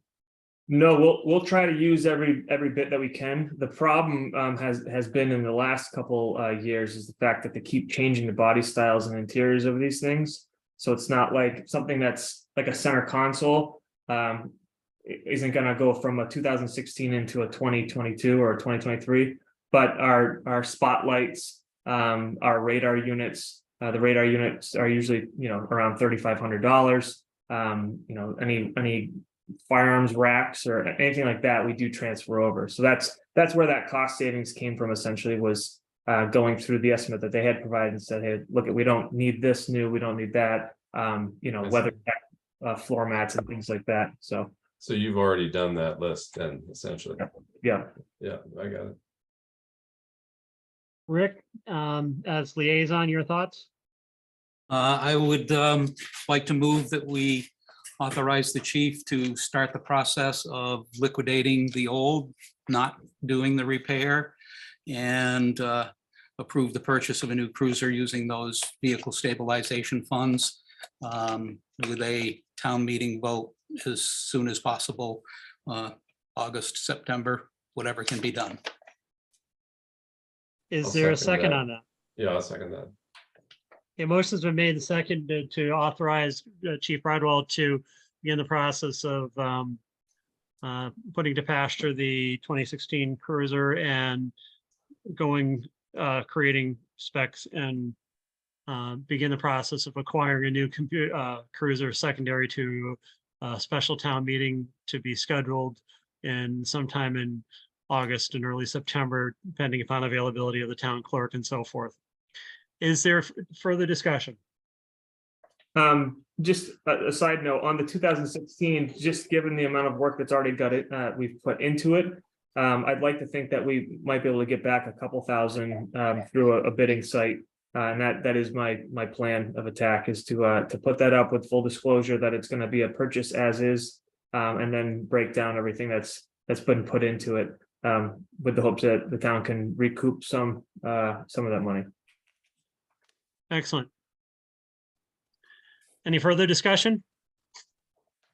No, we'll try to use every bit that we can. The problem has been in the last couple years is the fact that they keep changing the body styles and interiors of these things. So it's not like something that's like a center console isn't going to go from a 2016 into a 2022 or a 2023. But our spotlights, our radar units, the radar units are usually around $3,500. Any firearms racks or anything like that, we do transfer over. So that's where that cost savings came from. Essentially, was going through the estimate that they had provided and said, hey, look, we don't need this new, we don't need that. Weather floor mats and things like that. So you've already done that list then, essentially. yeah, I got it. Rick, as liaison, your thoughts? I would like to move that we authorize the chief to start the process of liquidating the old, not doing the repair, and approve the purchase of a new cruiser using those vehicle stabilization funds with a town meeting vote as soon as possible, August, September, whatever can be done. Is I'll there a second second that. on that? Yeah, I'll second that. A motion's been made and seconded to authorize Chief Bridwell to begin the process of putting to pasture the 2016 cruiser and creating specs and begin the process of acquiring a new cruiser secondary to a special town meeting to be scheduled in sometime in August and early September, depending upon availability of the town clerk and so forth. Is there further discussion? Just a side note on the 2016, just given the amount of work that's already we've put into it, I'd like to think that we might be able to get back a couple thousand through a bidding site. And that is my plan of attack, is to put that up with full disclosure that it's going to be a purchase as is, and then break down everything that's been put into it, with the hopes that the town can recoup some of that money. Excellent. Any further discussion?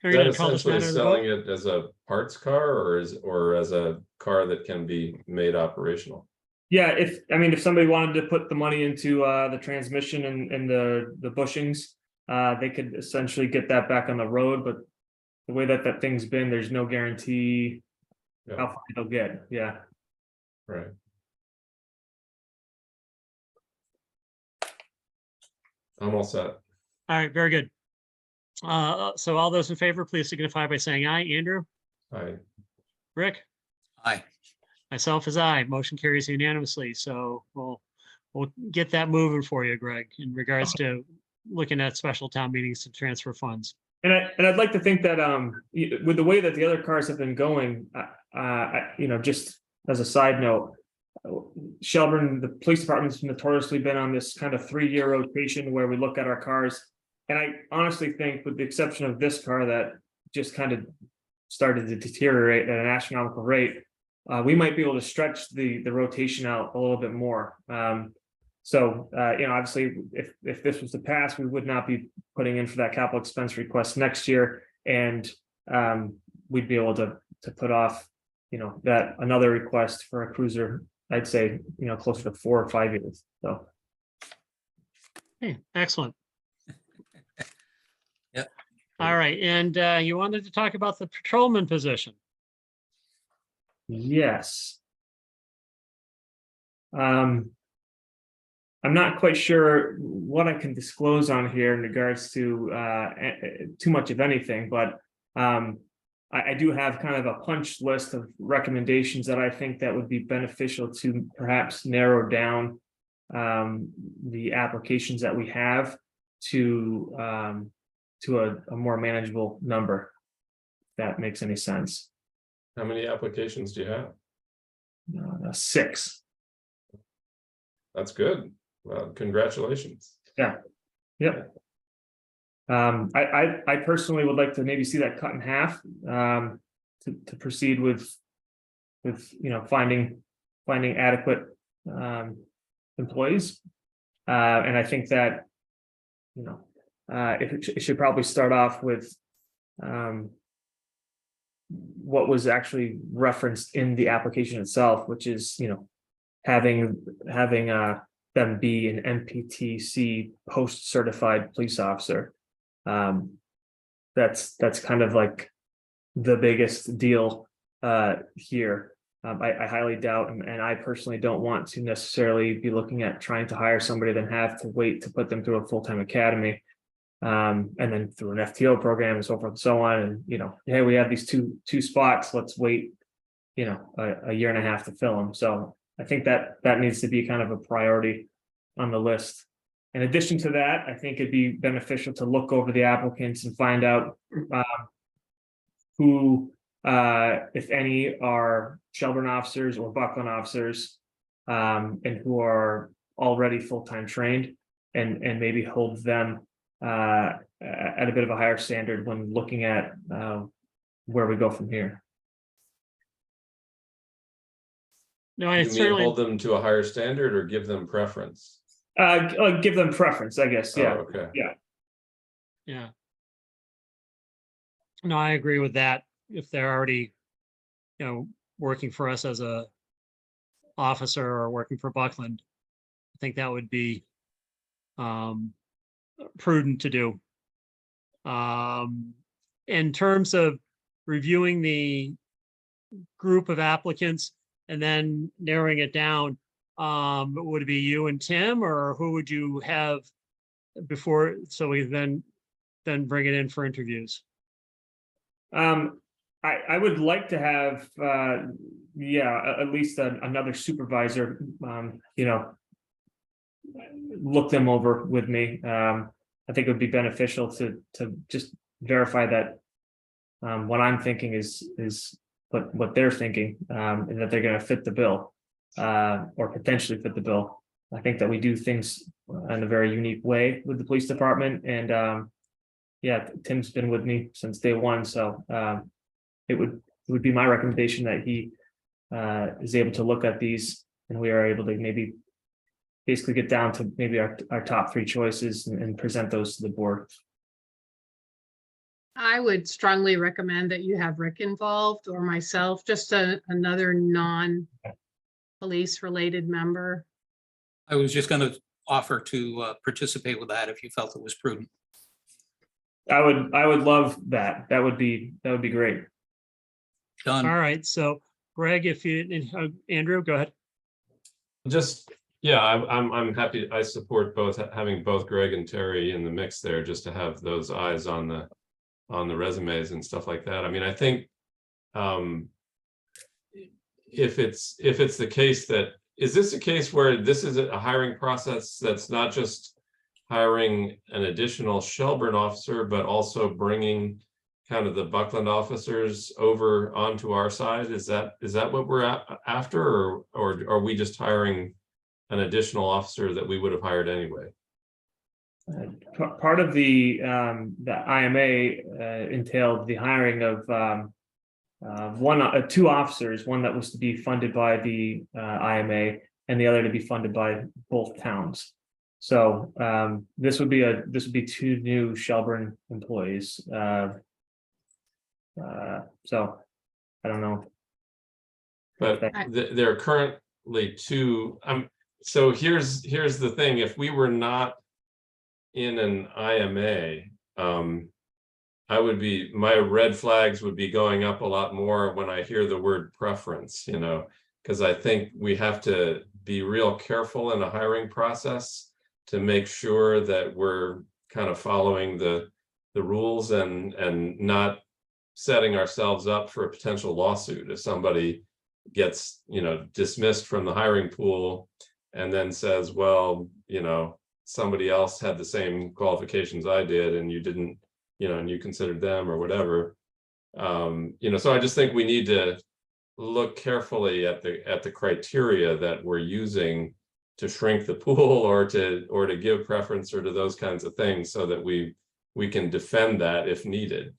Is that essentially selling it as a parts car, or as a car that can be made operational? Yeah, if somebody wanted to put the money into the transmission and the bushings, they could essentially get that back on the road. But the way that thing's been, there's no guarantee how far it'll get. Yeah. Right. I'm all set. All right, very good. So all those in favor, please signify by saying aye. Andrew? Aye. Rick? Aye. Myself is aye. Motion carries unanimously. So we'll get that moving for you, Greg, in regards to looking at special town meetings to transfer funds. And I'd like to think that with the way that the other cars have been going, just as a side note, Shelburne, the police department's notoriously been on this kind of 3-year rotation where we look at our cars. And I honestly think, with the exception of this car that just kind of started to deteriorate at an astronomical rate, we might be able to stretch the rotation out a little bit more. Obviously, if this was to pass, we would not be putting in for that capital expense request next year, and we'd be able to put off, that another request for a cruiser. I'd say, closer to 4 or 5 years. So, Hey, excellent. Yep. All right, and you wanted to talk about the patrolman position. yes. I'm not quite sure what I can disclose on here in regards to too much of anything, but I do have kind of a punch list of recommendations that I think that would be beneficial to perhaps narrow down the applications that we have to a more manageable number. If that makes any sense. How many applications do you have? 6. That's good. Well, congratulations. Yep. I personally would like to maybe see that cut in half to proceed with finding adequate employees, and I think that it should probably start off with what was actually referenced in the application itself, which is having them be an MPTC post-certified police officer. That's kind of like the biggest deal here. I highly doubt, and I personally don't want to necessarily be looking at trying to hire somebody, then have to wait to put them through a full-time academy, and then through an FTO program and so forth and so on. And hey, we have these two spots. Let's wait, a year and a half to fill them. So I think that needs to be kind of a priority on the list. In addition to that, I think it'd be beneficial to look over the applicants and find out who, if any, are Shelburne officers or Buckland officers, and who are already full-time trained, and maybe hold them at a bit of a higher standard when looking at where we go from here. No, I You mean certainly, hold them to a higher standard or give them preference? Give them preference, I guess. Yeah. Oh, okay. yeah. No, I agree with that. If they're already, working for us as a officer or working for Buckland, I think that would be prudent to do. In terms of reviewing the group of applicants and then narrowing it down, would it be you and Tim, or who would you have before, so we then bring it in for interviews? I would like to have at least another supervisor look them over with me. I think it would be beneficial to just verify that what I'm thinking is what they're thinking, and that they're going to fit the bill, or potentially fit the bill. I think that we do things in a very unique way with the police department, and Tim's been with me since day one, so it would be my recommendation that he is able to look at these, and we are able to maybe basically get down to maybe our top 3 choices and present those to the board. I would strongly recommend that you have Rick involved, or myself, just another non-police related member. I was just going to offer to participate with that if you felt it was prudent. I would love that. That would be great. Done. All right, so Greg, if you, Andrew, go ahead. I'm happy. I support having both Greg and Terry in the mix there, just to have those eyes on the resumes and stuff like that. I mean, I think if it's the case that, is this a case where this is a hiring process that's not just hiring an additional Shelburne officer, but also bringing kind of the Buckland officers over onto our side? Is that what we're after, or are we just hiring an additional officer that we would have hired anyway? Part of the IMA entailed the hiring of two officers, one that was to be funded by the IMA and the other to be funded by both towns. So this would be two new Shelburne employees. So I don't know. But there are currently two. So here's the thing: if we were not in an IMA, my red flags would be going up a lot more when I hear the word preference, because I think we have to be real careful in the hiring process to make sure that we're kind of following the rules and not setting ourselves up for a potential lawsuit if somebody gets, dismissed from the hiring pool and then says, well, somebody else had the same qualifications I did and you didn't, and you considered them or whatever. So I just think we need to look carefully at the criteria that we're using to shrink the pool or to give preference or to those kinds of things, so that we can defend that if needed.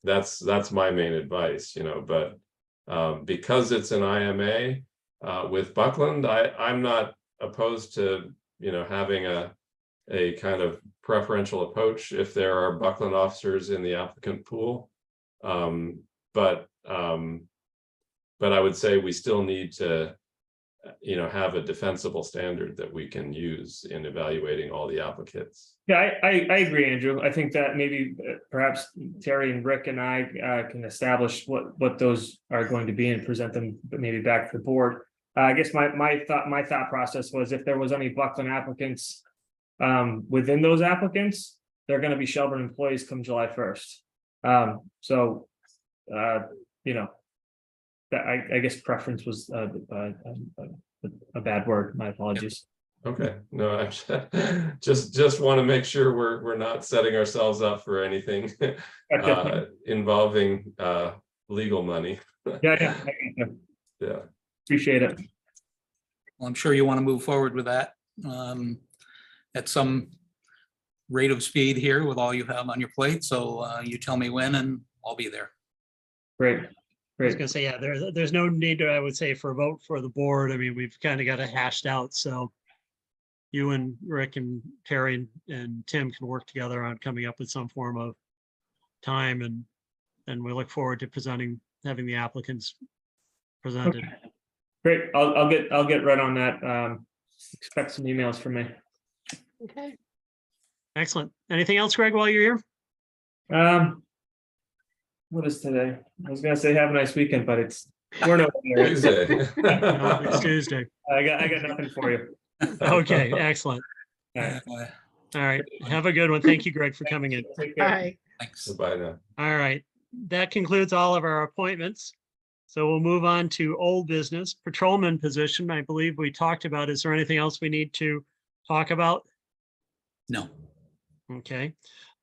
That's my main advice. But because it's an IMA with Buckland, I'm not opposed to having a kind of preferential approach if there are Buckland officers in the applicant pool. But I would say we still need to have a defensible standard that we can use in evaluating all the applicants. Yeah, I agree, Andrew. I think that maybe perhaps Terry and Rick and I can establish what those are going to be and present them maybe back to the board. I guess my thought process was, if there was any Buckland applicants within those applicants, they're going to be Shelburne employees come July 1st. So that I guess preference was a bad word. My apologies. Okay, no, I just want to make sure we're not setting ourselves up for anything involving legal money. Yeah. Yeah. Appreciate it. Well, I'm sure you want to move forward with that at some rate of speed here with all you have on your plate. So you tell me when and I'll be there. Great. I was gonna say, yeah, there's no need to, I would say, for a vote for the board. I mean, we've kind of got it hashed out. So you and Rick and Terry and Tim can work together on coming up with some form of time, and we look forward to having the applicants presented. Okay. Great. I'll get right on that. Expect some emails from me. Okay. Excellent. Anything else, Greg, while you're here? What is today? I was gonna say have a nice weekend, but we're not there. Tuesday. No, it's Tuesday. I got nothing for you. Okay, excellent. All right. All right. Have a good one. Thank you, Greg, for coming in. Take care. Bye. Thanks. Bye now. All right. That concludes all of our appointments. So we'll move on to old business, patrolman position. I believe we talked about. Is there anything else we need to talk about? No. Okay.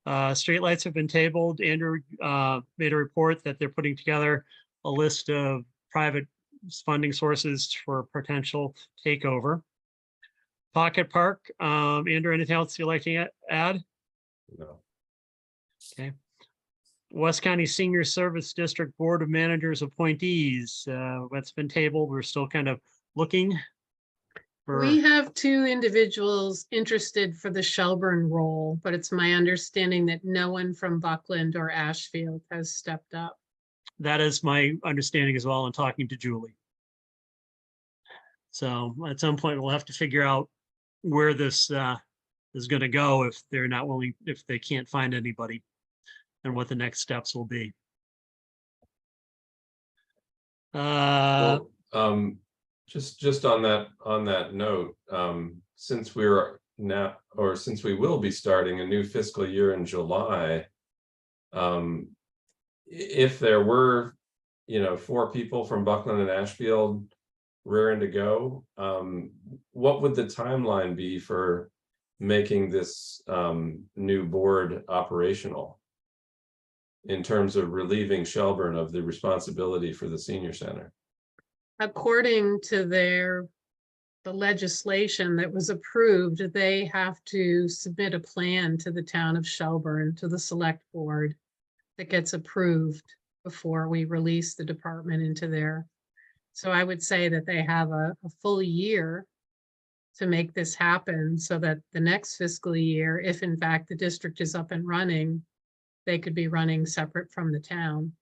Streetlights have been tabled. Andrew made a report that they're putting together a list of private funding sources for potential takeover. Pocket Park, Andrew, anything else you'd like to add? No. Okay. West County Senior Service District Board of Managers appointees, that's been tabled. We're still kind of looking for. We have two individuals interested for the Shelburne role, but it's my understanding that no one from Buckland or Ashfield has stepped up. That is my understanding as well in talking to Julie. So at some point, we'll have to figure out where this is going to go if they're not willing, if they can't find anybody, and what the next steps will be. Well, just on that note, since we will be starting a new fiscal year in July, if there were 4 people from Buckland and Ashfield raring to go, what would the timeline be for making this new board operational in terms of relieving Shelburne of the responsibility for the senior center? According to the legislation that was approved, they have to submit a plan to the town of Shelburne, to the select board, that gets approved before we release the department into there. So I would say that they have a full year to make this happen, so that the next fiscal year, if in fact the district is up and running, they could be running separate from the town.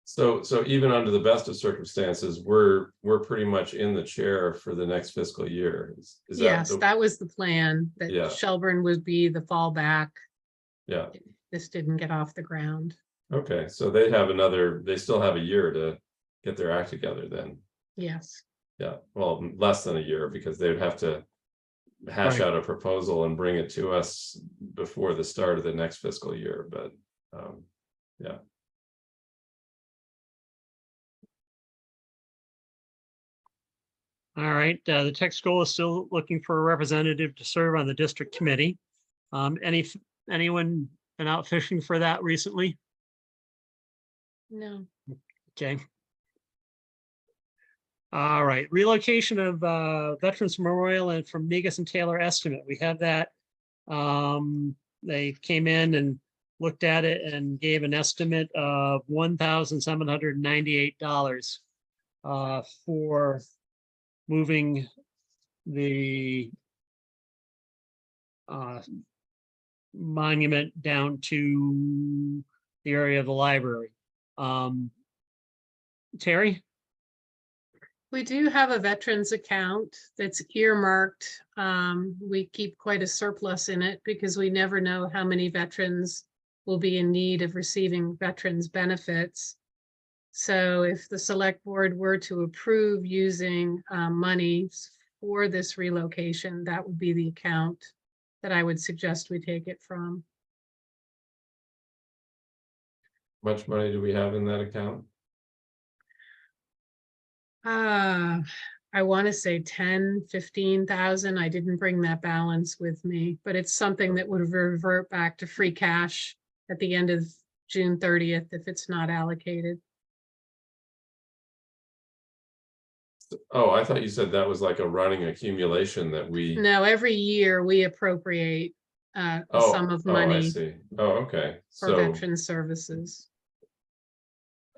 So even under the best of circumstances, we're pretty much in the chair for the next fiscal year. Is that Yes, the- that was the plan, Yeah. that Shelburne would be the fallback. Yeah, This didn't get off the ground. okay, so they still have a year to get their act together then. Yes. Yeah, well, less than a year, because they would have to hash Right. out a proposal and bring it to us before the start of the next fiscal year, but yeah. All right, the tech school is still looking for a representative to serve on the district committee. Anyone been out fishing for that recently? No. Okay. All right, relocation of Veterans Memorial and from Negus and Taylor estimate. We have that. They came in and looked at it and gave an estimate of $1,798 for moving the monument down to the area of the library. Terry? We do have a veterans account that's earmarked. We keep quite a surplus in it because we never know how many veterans will be in need of receiving veterans benefits. So if the select board were to approve using monies for this relocation, that would be the account that I would suggest we take it from. Much money do we have in that account? I want to say 10, 15,000. I didn't bring that balance with me, but it's something that would revert back to free cash at the end of June 30th if it's not allocated. Oh, I thought you said that was like a running accumulation that we. No, every year we appropriate a Oh, sum of I money see. Oh, okay. for So, veteran services.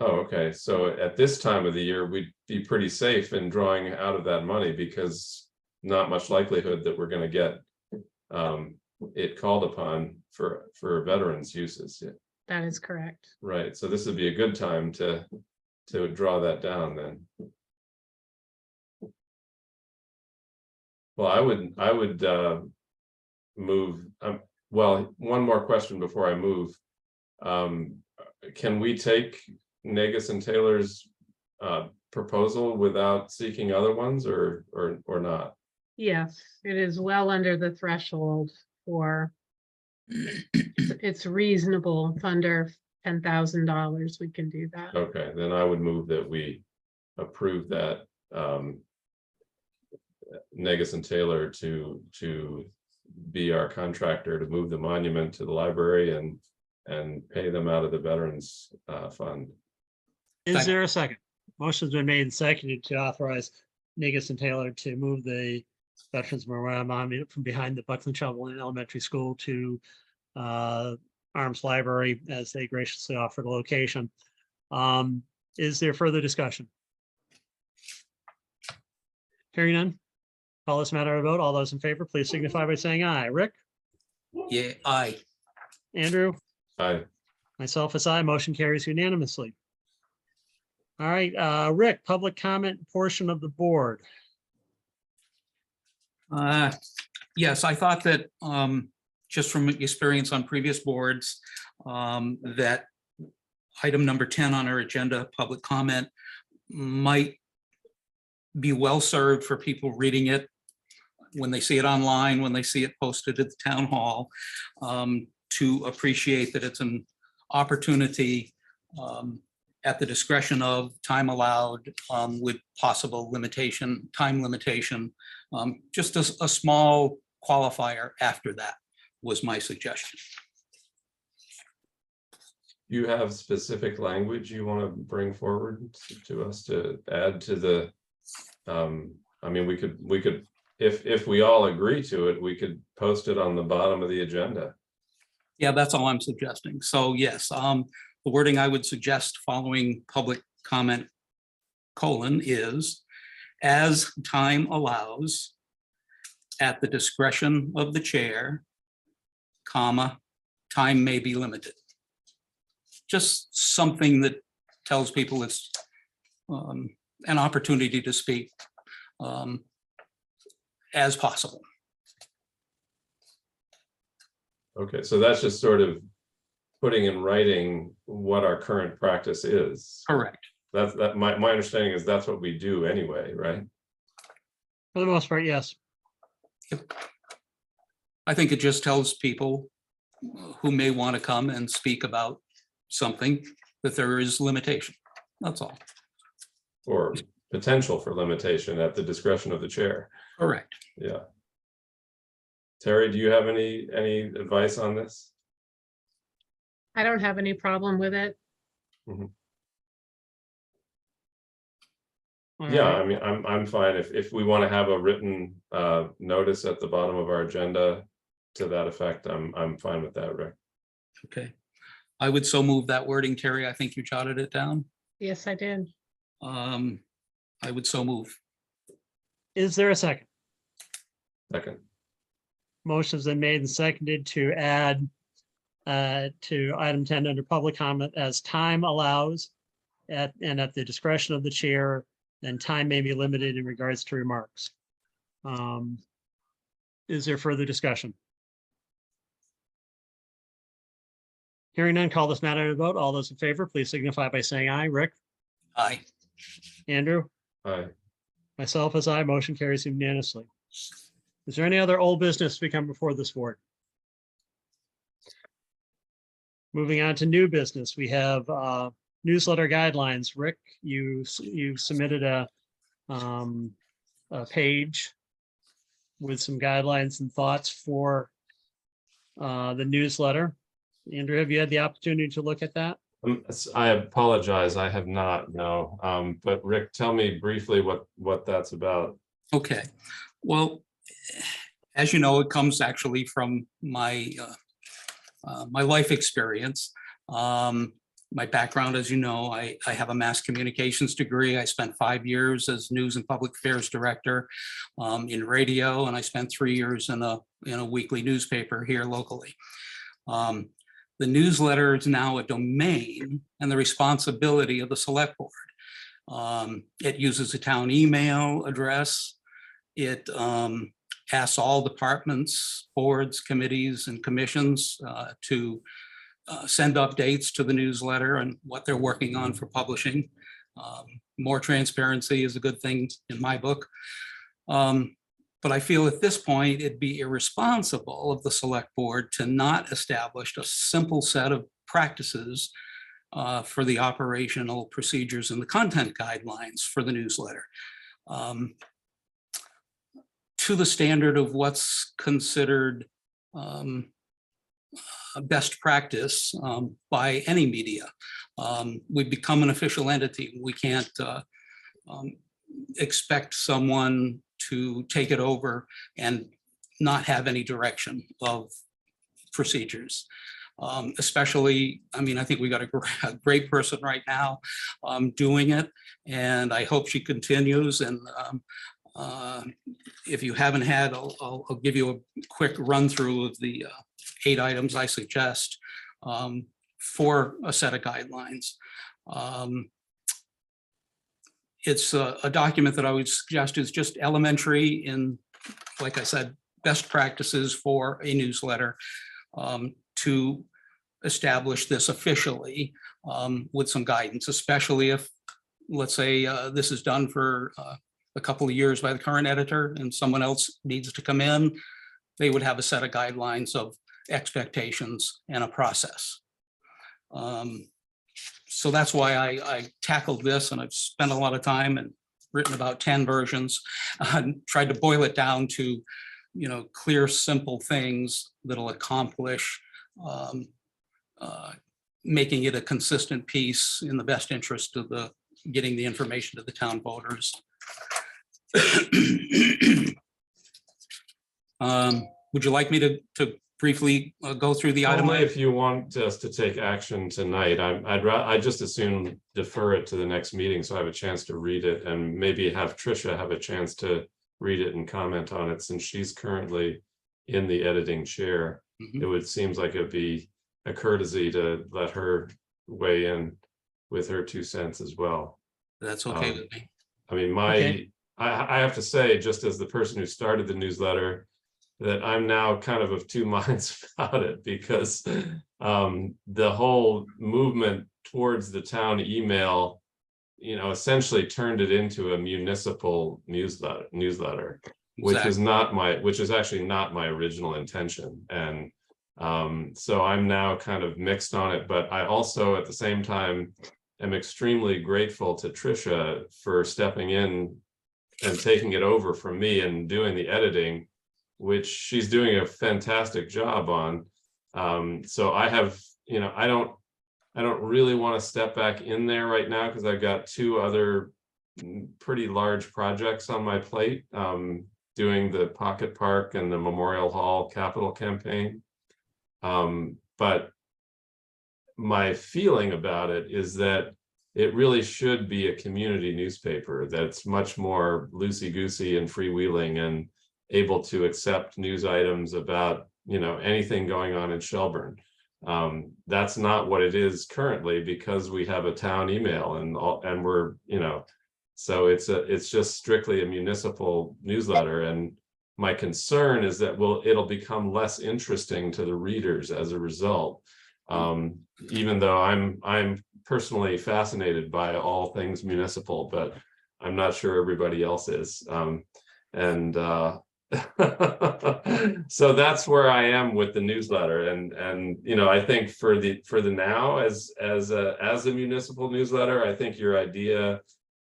oh, okay. So at this time of the year, we'd be pretty safe in drawing out of that money because not much likelihood that we're going to get it called upon for veterans uses. Yeah. That is correct. Right. So this would be a good time to draw that down then. Well, I would move. Well, one more question before I move. Can we take Negus and Taylor's proposal without seeking other ones, or not? Yes, it is well under the threshold for, it's reasonable, under $10,000, we can do that. Okay, then I would move that we approve that Negus and Taylor to be our contractor to move the monument to the library and pay them out of the Veterans Fund. Is Second. there a second? Motion's been made and seconded to authorize Negus and Taylor to move the Veterans Memorial Monument from behind the Buckley Chamberlain Elementary School to Arms Library as they graciously offered a location. Is there further discussion? Hearing none, call this matter a vote. All those in favor, please signify by saying aye. Rick? Yeah, aye. Andrew? Aye. Myself as I, motion carries unanimously. All right, Rick, public comment portion of the board. Yes, I thought that just from experience on previous boards, that item number 10 on our agenda, public comment, might be well served for people reading it when they see it online, when they see it posted at the town hall, to appreciate that it's an opportunity at the discretion of time allowed with possible limitation, time limitation, just a small qualifier after that was my suggestion. You have specific language you want to bring forward to us to add to the, I mean, we could, if we all agree to it, we could post it on the bottom of the agenda. Yeah, that's all I'm suggesting. So yes, the wording I would suggest following public comment is, as time allows, at the discretion of the chair, comma, time may be limited. Just something that tells people it's an opportunity to speak as possible. Okay, so that's just sort of putting in writing what our current practice is. Correct. That my understanding is that's what we do anyway, right? For the most part, yes. I think it just tells people who may want to come and speak about something that there is limitation. That's all. Or potential for limitation at the discretion of the chair. Correct. Yeah. Terry, do you have any advice on this? I don't have any problem with it. All Yeah, right. I mean, I'm fine if we want to have a written notice at the bottom of our agenda to that effect. I'm fine with that, Rick. Okay. I would so move that wording, Terry. I think you jotted it down. Yes, I did. I would so move. Is there a second? Second. Motion's been made and seconded to add to item 10 under public comment as time allows and at the discretion of the chair, and time may be limited in regards to remarks. Is there further discussion? Hearing none, call this matter to vote. All those in favor, please signify by saying aye. Rick, Aye. Andrew, Aye. myself as aye, motion carries unanimously. Is there any other old business to come before this board? Moving on to new business, we have newsletter guidelines. Rick, you submitted a page with some guidelines and thoughts for the newsletter. Andrew, have you had the opportunity to look at that? I apologize, I have not, no. But Rick, tell me briefly what that's about. Okay. Well, as you know, it comes actually from my my life experience. My background, as you know, I have a mass communications degree. I spent 5 years as news and public affairs director in radio, and I spent 3 years in a weekly newspaper here locally. The newsletter is now a domain and the responsibility of the select board. It uses a town email address. It asks all departments, boards, committees, and commissions to send updates to the newsletter and what they're working on for publishing. More transparency is a good thing in my book. But I feel at this point, it'd be irresponsible of the select board to not establish a simple set of practices for the operational procedures and the content guidelines for the newsletter. To the standard of what's considered best practice by any media. We've become an official entity. We can't expect someone to take it over and not have any direction of procedures. Especially, I mean, I think we got a great person right now doing it, and I hope she continues. And if you haven't had, I'll give you a quick run through of the 8 items I suggest for a set of guidelines. It's a document that I would suggest is just elementary in, like I said, best practices for a newsletter to establish this officially with some guidance, especially if, let's say, this is done for a couple of years by the current editor and someone else needs to come in, they would have a set of guidelines of expectations and a process. So that's why I tackled this, and I've spent a lot of time and written about 10 versions and tried to boil it down to clear, simple things that'll accomplish making it a consistent piece in the best interest of getting the information to the town voters. Would you like me to briefly go through the item? Only if you want us to take action tonight. I'd just as soon defer it to the next meeting so I have a chance to read it, and maybe have Tricia have a chance to read it and comment on it, since she's currently in the editing chair. Mhm. Seems like it'd be a courtesy to let her weigh in with her 2 cents as well. That's okay with me. I mean, Okay. I have to say, just as the person who started the newsletter, that I'm now kind of 2 minds about it, because the whole movement towards the town email, essentially turned it into a municipal newsletter, which is actually not my original intention. And so I'm now kind of mixed on it, but I also at the same time am extremely grateful to Tricia for stepping in and taking it over from me and doing the editing, which she's doing a fantastic job on. So I have, I don't really want to step back in there right now, because I've got 2 other pretty large projects on my plate, doing the Pocket Park and the Memorial Hall capital campaign. But my feeling about it is that it really should be a community newspaper that's much more loosey-goosey and freewheeling and able to accept news items about, anything going on in Shelburne. That's not what it is currently, because we have a town email and we're, so it's just strictly a municipal newsletter. And my concern is that it'll become less interesting to the readers as a result. Even though I'm personally fascinated by all things municipal, but I'm not sure everybody else is. So that's where I am with the newsletter, and I think for the now, as a municipal newsletter, I think your idea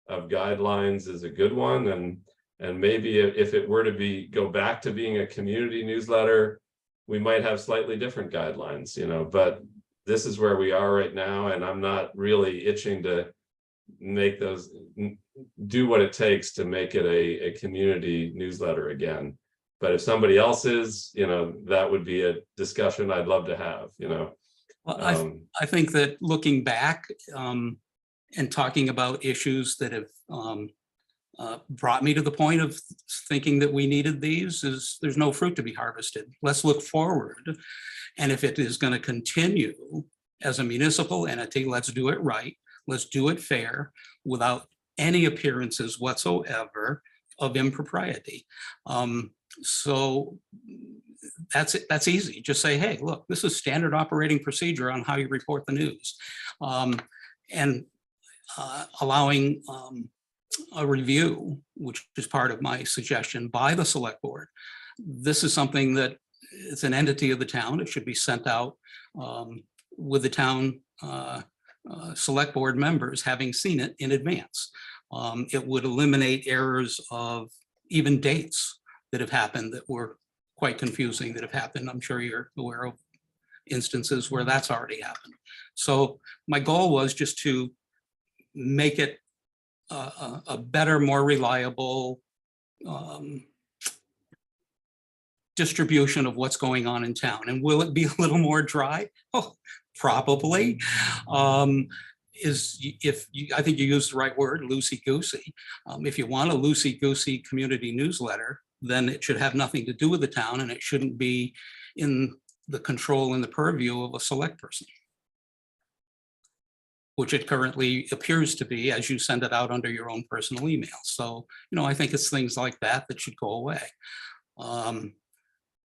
of guidelines is a good one, and maybe if it were to go back to being a community newsletter, we might have slightly different guidelines, but this is where we are right now, and I'm not really itching to make those, do what it takes to make it a community newsletter again. But if somebody else is, that would be a discussion I'd love to have, Well, I think that looking back and talking about issues that have brought me to the point of thinking that we needed these, there's no fruit to be harvested. Let's look forward. And if it is going to continue as a municipal entity, let's do it right. Let's do it fair, without any appearances whatsoever of impropriety. So that's easy. Just say, hey, look, this is standard operating procedure on how you report the news. And allowing a review, which is part of my suggestion, by the select board. This is something that it's an entity of the town. It should be sent out with the town select board members having seen it in advance. It would eliminate errors of even dates that have happened that were quite confusing that have happened. I'm sure you're aware of instances where that's already happened. So my goal was just to make it a better, more reliable distribution of what's going on in town. And will it be a little more dry? Oh, probably. I think you used the right word, loosey-goosey. If you want a loosey-goosey community newsletter, then it should have nothing to do with the town, and it shouldn't be in the control and the purview of a select person, which it currently appears to be as you send it out under your own personal email. So, I think it's things like that should go away.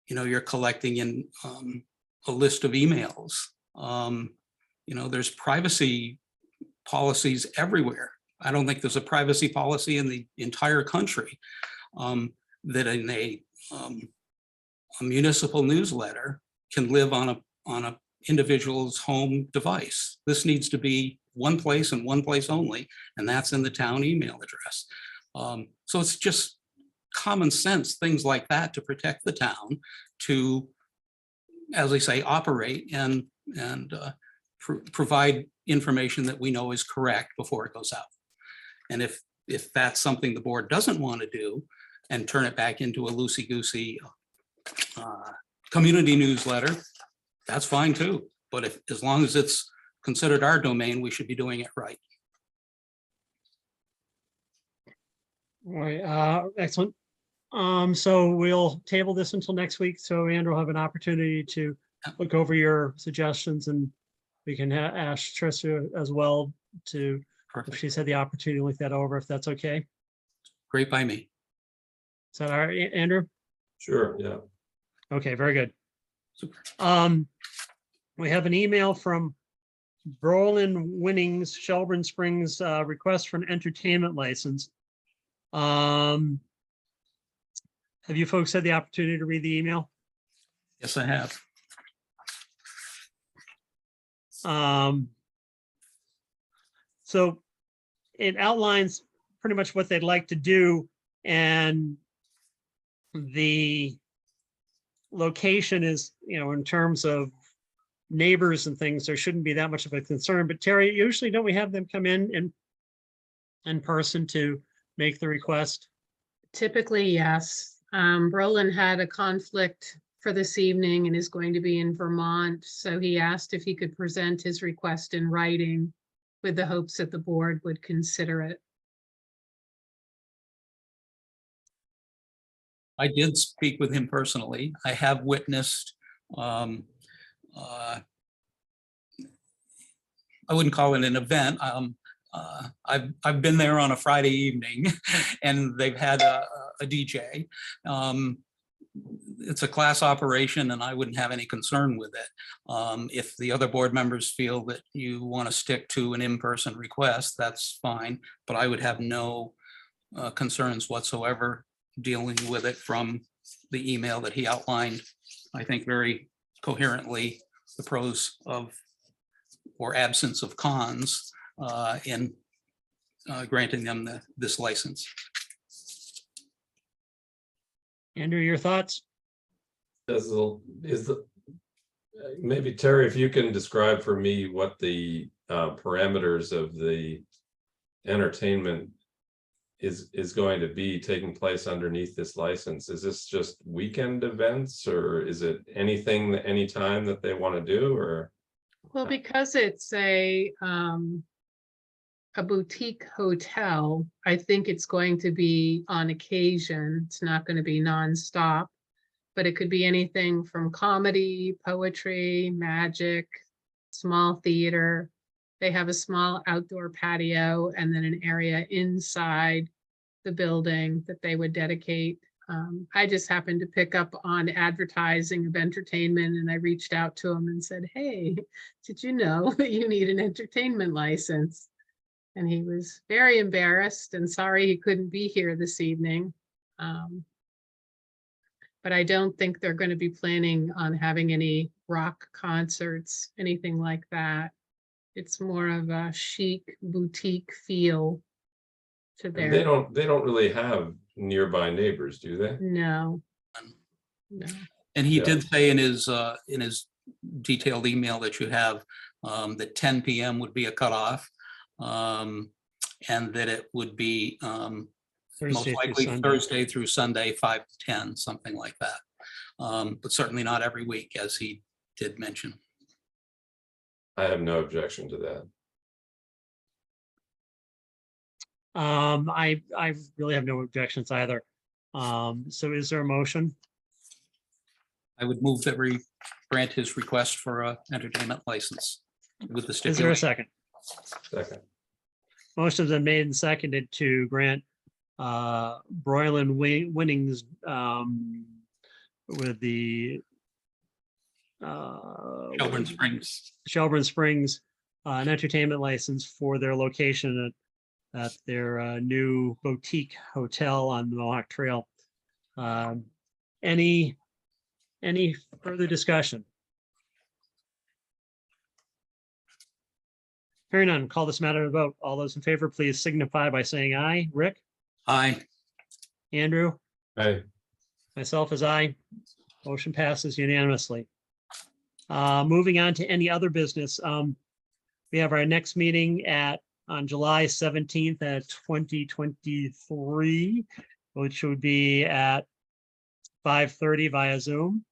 You're collecting in a list of emails. There's privacy policies everywhere. I don't think there's a privacy policy in the entire country that in a municipal newsletter can live on a individual's home device. This needs to be one place and one place only, and that's in the town email address. So it's just common sense things like that to protect the town, to, as they say, operate and provide information that we know is correct before it goes out. And if that's something the board doesn't want to do and turn it back into a loosey-goosey community newsletter, that's fine too. But as long as it's considered our domain, we should be doing it right. All right, excellent. So we'll table this until next week. So Andrew will have an opportunity to look over your suggestions, and we can ask Tricia as well to, if Perfect. she's had the opportunity to look that over, if that's okay. Great by me. Is that all right, Andrew? Sure, yeah. Okay, very good. Super. We have an email from Berlin Winnings, Shelburne Springs, request for an entertainment license. Have you folks had the opportunity to read the email? Yes, I have. So it outlines pretty much what they'd like to do, and the location is, in terms of neighbors and things, there shouldn't be that much of a concern. But Terry, usually don't we have them come in person to make the request? Typically, yes. Brolin had a conflict for this evening and is going to be in Vermont. So he asked if he could present his request in writing with the hopes that the board would consider it. I did speak with him personally. I have witnessed, I wouldn't call it an event. I've been there on a Friday evening and they've had a DJ. It's a class operation and I wouldn't have any concern with it. If the other board members feel that you want to stick to an in-person request, that's fine, but I would have no concerns whatsoever dealing with it from the email that he outlined, I think very coherently, the pros of or absence of cons in granting them this license. Andrew, your thoughts? Maybe Terry, if you can describe for me what the parameters of the entertainment is going to be taking place underneath this license. Is this just weekend events, or is it anything, anytime that they want to do, or? Well, because it's a boutique hotel, I think it's going to be on occasion. It's not going to be nonstop, but it could be anything from comedy, poetry, magic, small theater. They have a small outdoor patio and then an area inside the building that they would dedicate. I just happened to pick up on advertising of entertainment, and I reached out to them and said, hey, did you know that you need an entertainment license? And he was very embarrassed and sorry he couldn't be here this evening. But I don't think they're going to be planning on having any rock concerts, anything like that. It's more of a chic boutique feel to And their. they don't really have nearby neighbors, do they? No. No. And he Yeah. did say in his detailed email that you have that 10 p.m. would be a cutoff, and that it would be most Thursday through likely Sunday. Thursday through Sunday, 5 to 10, something like that. But certainly not every week, as he did mention. I have no objection to that. I really have no objections either. So is there a motion? I would move that we grant his request for a entertainment license with the Is there a stipulation. second? Second. Motion's been made and seconded to grant Broyland Winnings with the Shelburne Springs. Shelburne Springs an entertainment license for their location at their new boutique hotel on the Mohawk Trail. Any further discussion? Hearing none, call this matter to vote. All those in favor, please signify by saying aye. Rick, Aye. Andrew, Aye. Myself as I. Motion passes unanimously. Moving on to any other business. We have our next meeting on July 17th at 2023, which would be at 5:30 via Zoom.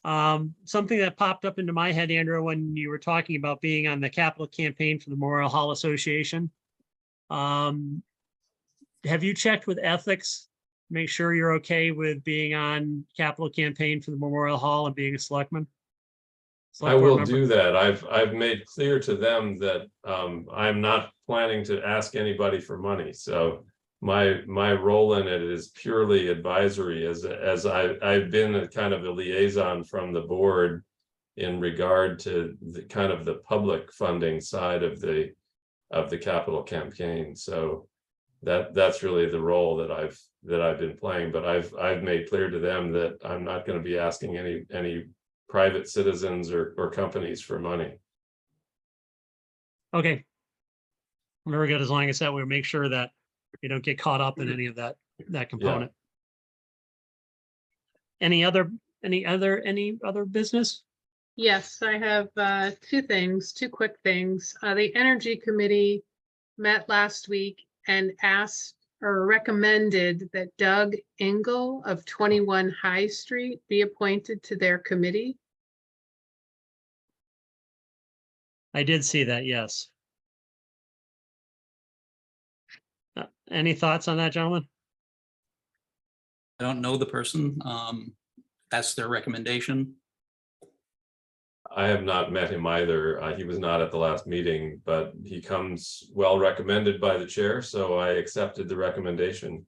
Something that popped up into my head, Andrew, when you were talking about being on the capital campaign for the Memorial Hall Association. Have you checked with ethics? Make sure you're okay with being on capital campaign for the Memorial Hall and being a selectman? I Select board will member? do that. I've made clear to them that I'm not planning to ask anybody for money. So my role in it is purely advisory, as I've been a kind of a liaison from the board in regard to the kind of the public funding side of the capital campaign. So that's really the role that I've been playing. But I've made clear to them that I'm not going to be asking any private citizens or companies for money. Okay. Very good. As long as that we make sure that you don't get caught up in any of that component. Any other business? Yes, I have two quick things. The Energy Committee met last week and asked or recommended that Doug Engel of 21 High Street be appointed to their committee. I did see that, yes. Any thoughts on that, gentlemen? I don't know the person. That's their recommendation. I have not met him either. He was not at the last meeting, but he comes well recommended by the chair, so I accepted the recommendation.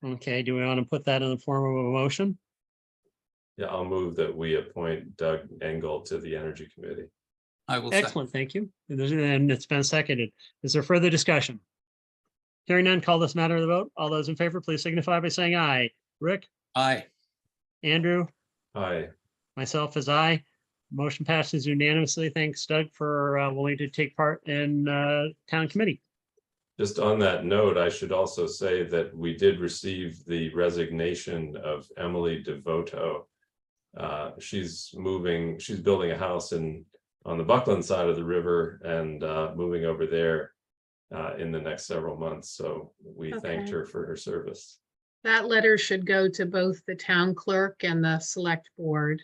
Okay, do we want to put that in the form of a motion? Yeah, I'll move that we appoint Doug Engel to the Energy Committee. I will. Second. Excellent, thank you. And it's been seconded. Is there further discussion? Hearing none, call this matter to the vote. All those in favor, please signify by saying aye. Rick, Aye. Andrew, Aye. myself as aye. Motion passes unanimously. Thanks, Doug, for willing to take part in town committee. Just on that note, I should also say that we did receive the resignation of Emily DeVoto. She's building a house on the Buckland side of the river and moving over there in the next several months. So we thanked Okay. her for her service. That letter should go to both the town clerk and the select board,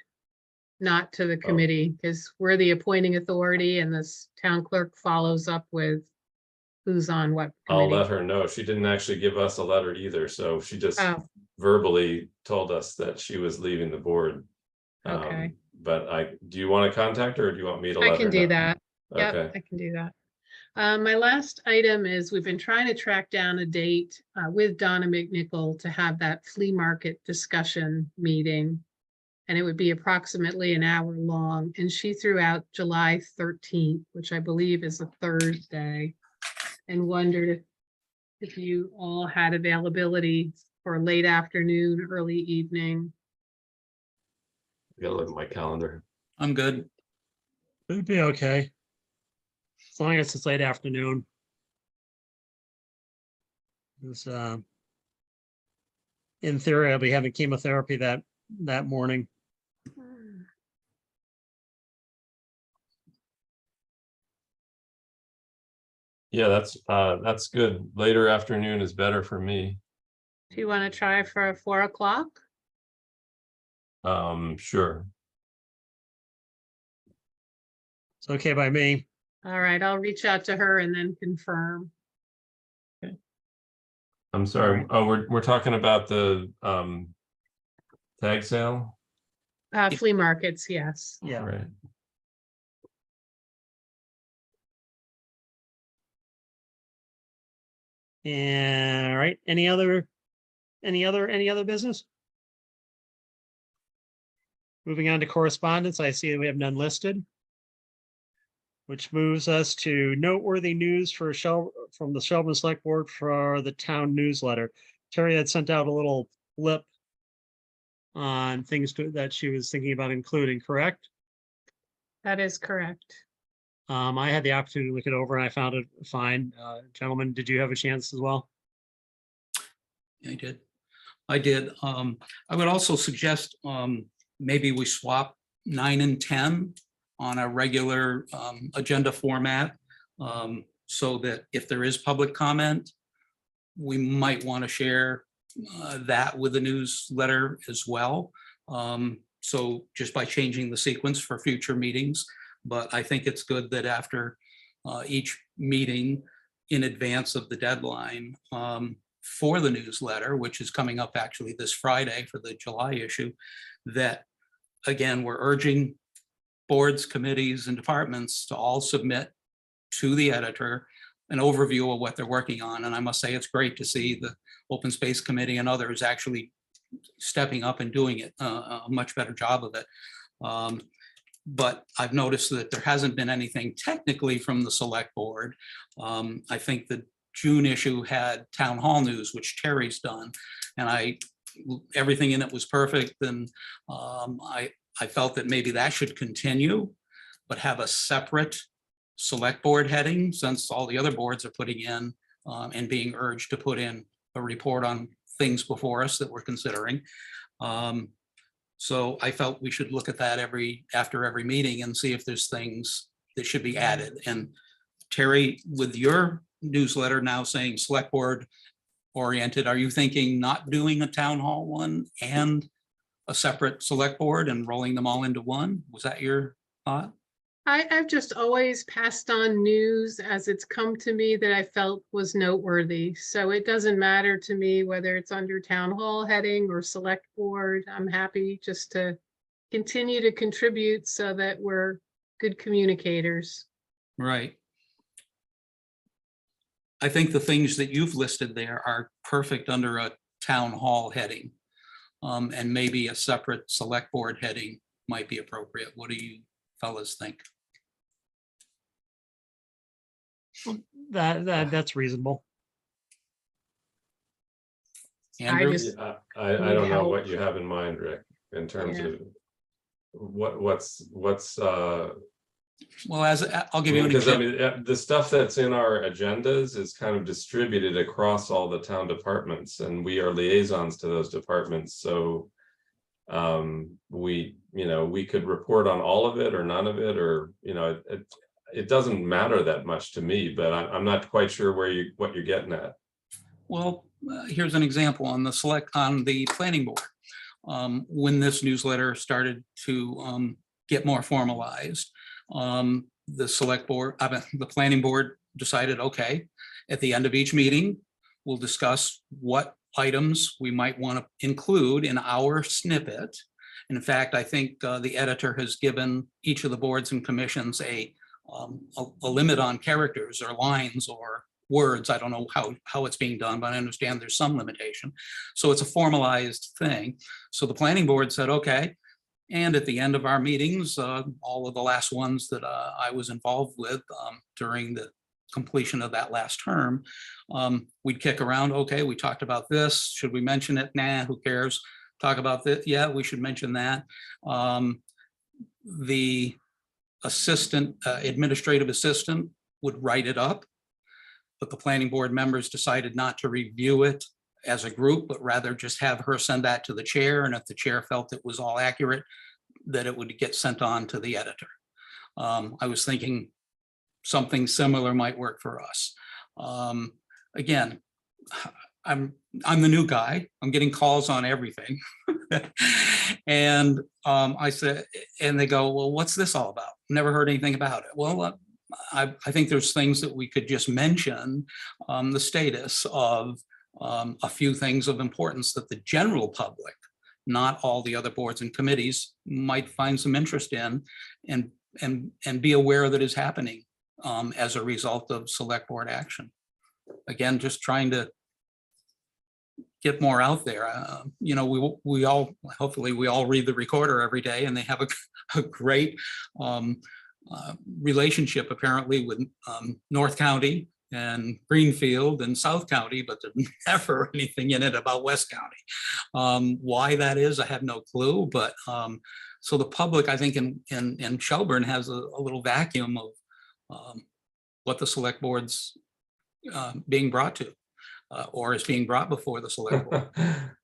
not to the committee, because we're the appointing authority and this town clerk follows up with who's on what I'll let committee. her know. She didn't actually give us a letter either, so she just Oh, verbally told us that she was leaving the board. okay. But do you want to contact her or do you want me to let I her can do know? that. Yep, Okay. I can do that. My last item is we've been trying to track down a date with Donna McNichol to have that flea market discussion meeting. And it would be approximately an hour long. And she threw out July 13th, which I believe is a Thursday, and wondered if you all had availability for late afternoon, early evening. I gotta look at my calendar. I'm good. It'd be okay. As long as it's late afternoon. It's, in theory, I'll be having chemotherapy that morning. Yeah, that's good. Later afternoon is better for me. Do you want to try for 4 o'clock? Sure. It's okay by me. All right, I'll reach out to her and then confirm. I'm sorry. Oh, we're talking about the tag sale? Flea markets, yes. Yeah. Right. And all right, any other business? Moving on to correspondence, I see that we have none listed. Which moves us to noteworthy news from the Shelburne Select Board for the town newsletter. Terry had sent out a little blip on things that she was thinking about including, correct? That is correct. I had the opportunity to look it over and I found it fine. Gentlemen, did you have a chance as well? I did. I did. I would also suggest maybe we swap 9 and 10 on a regular agenda format, so that if there is public comment, we might want to share that with the newsletter as well. So just by changing the sequence for future meetings, but I think it's good that after each meeting in advance of the deadline for the newsletter, which is coming up actually this Friday for the July issue, that again, we're urging boards, committees, and departments to all submit to the editor an overview of what they're working on. And I must say, it's great to see the Open Space Committee and others actually stepping up and doing it, a much better job of it. But I've noticed that there hasn't been anything technically from the select board. I think the June issue had town hall news, which Terry's done, and everything in it was perfect. And I felt that maybe that should continue, but have a separate select board heading, since all the other boards are putting in and being urged to put in a report on things before us that we're considering. So I felt we should look at that after every meeting and see if there's things that should be added. And Terry, with your newsletter now saying select board oriented, are you thinking not doing a town hall one and a separate select board and rolling them all into one? Was that your thought? I've just always passed on news as it's come to me that I felt was noteworthy. So it doesn't matter to me whether it's under town hall heading or select board. I'm happy just to continue to contribute so that we're good communicators. Right. I think the things that you've listed there are perfect under a town hall heading. And maybe a separate select board heading might be appropriate. What do you fellas think? That's reasonable. Andrew? just- Yeah, I don't know what you have in mind, Rick, in terms Yeah. of what's Well, I'll give you an because I example. mean, the stuff that's in our agendas is kind of distributed across all the town departments, and we are liaisons to those departments. So we could report on all of it or none of it, or it doesn't matter that much to me, but I'm not quite sure what you're getting at. Well, here's an example on the planning board. When this newsletter started to get more formalized, the select board, the planning board decided, okay, at the end of each meeting, we'll discuss what items we might want to include in our snippet. And in fact, I think the editor has given each of the boards and commissions a limit on characters or lines or words. I don't know how it's being done, but I understand there's some limitation. So it's a formalized thing. So the planning board said, okay. And at the end of our meetings, all of the last ones that I was involved with during the completion of that last term, we'd kick around, okay, we talked about this. Should we mention it? Nah, who cares? Talk about this. Yeah, we should mention that. The administrative assistant would write it up, but the planning board members decided not to review it as a group, but rather just have her send that to the chair. And if the chair felt it was all accurate, that it would get sent on to the editor. I was thinking something similar might work for us. Again, I'm the new guy. I'm getting calls on everything. And I said, and they go, well, what's this all about? Never heard anything about it. Well, I think there's things that we could just mention the status of a few things of importance that the general public, not all the other boards and committees, might find some interest in and be aware that is happening as a result of select board action. Again, just trying to get more out there. We all, hopefully we all read the Recorder every day, and they have a great relationship apparently with North County and Greenfield and South County, but there's never anything in it about West County. Why that is, I have no clue, but so the public, I think in Shelburne has a little vacuum of what the select board's being brought to. or is being brought before the select board.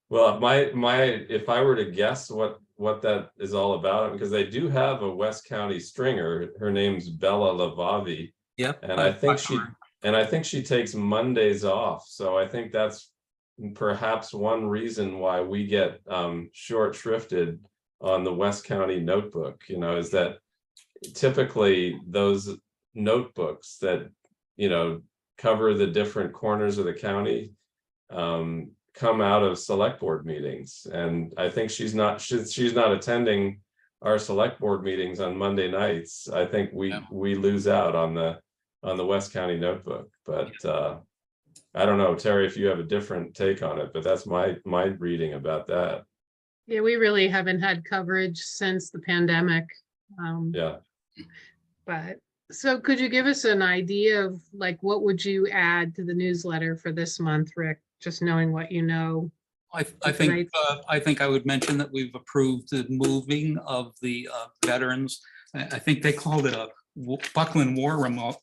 Well, if I were to guess what that is all about, because they do have a West County stringer, her name's Bella Lavavi, Yep. and I think she takes Mondays off. So I think that's perhaps one reason why we get short shrifted on the West County notebook, is that typically those notebooks that, cover the different corners of the county come out of select board meetings. And I think she's not attending our select board meetings on Monday nights. I think we lose out on the West County notebook, but I don't know, Terry, if you have a different take on it, but that's my reading about that. Yeah, we really haven't had coverage since the pandemic. Yeah. But so could you give us an idea of like, what would you add to the newsletter for this month, Rick? Just knowing what you know. I think I would mention that we've approved the moving of the veterans. I think they called it a Buckland War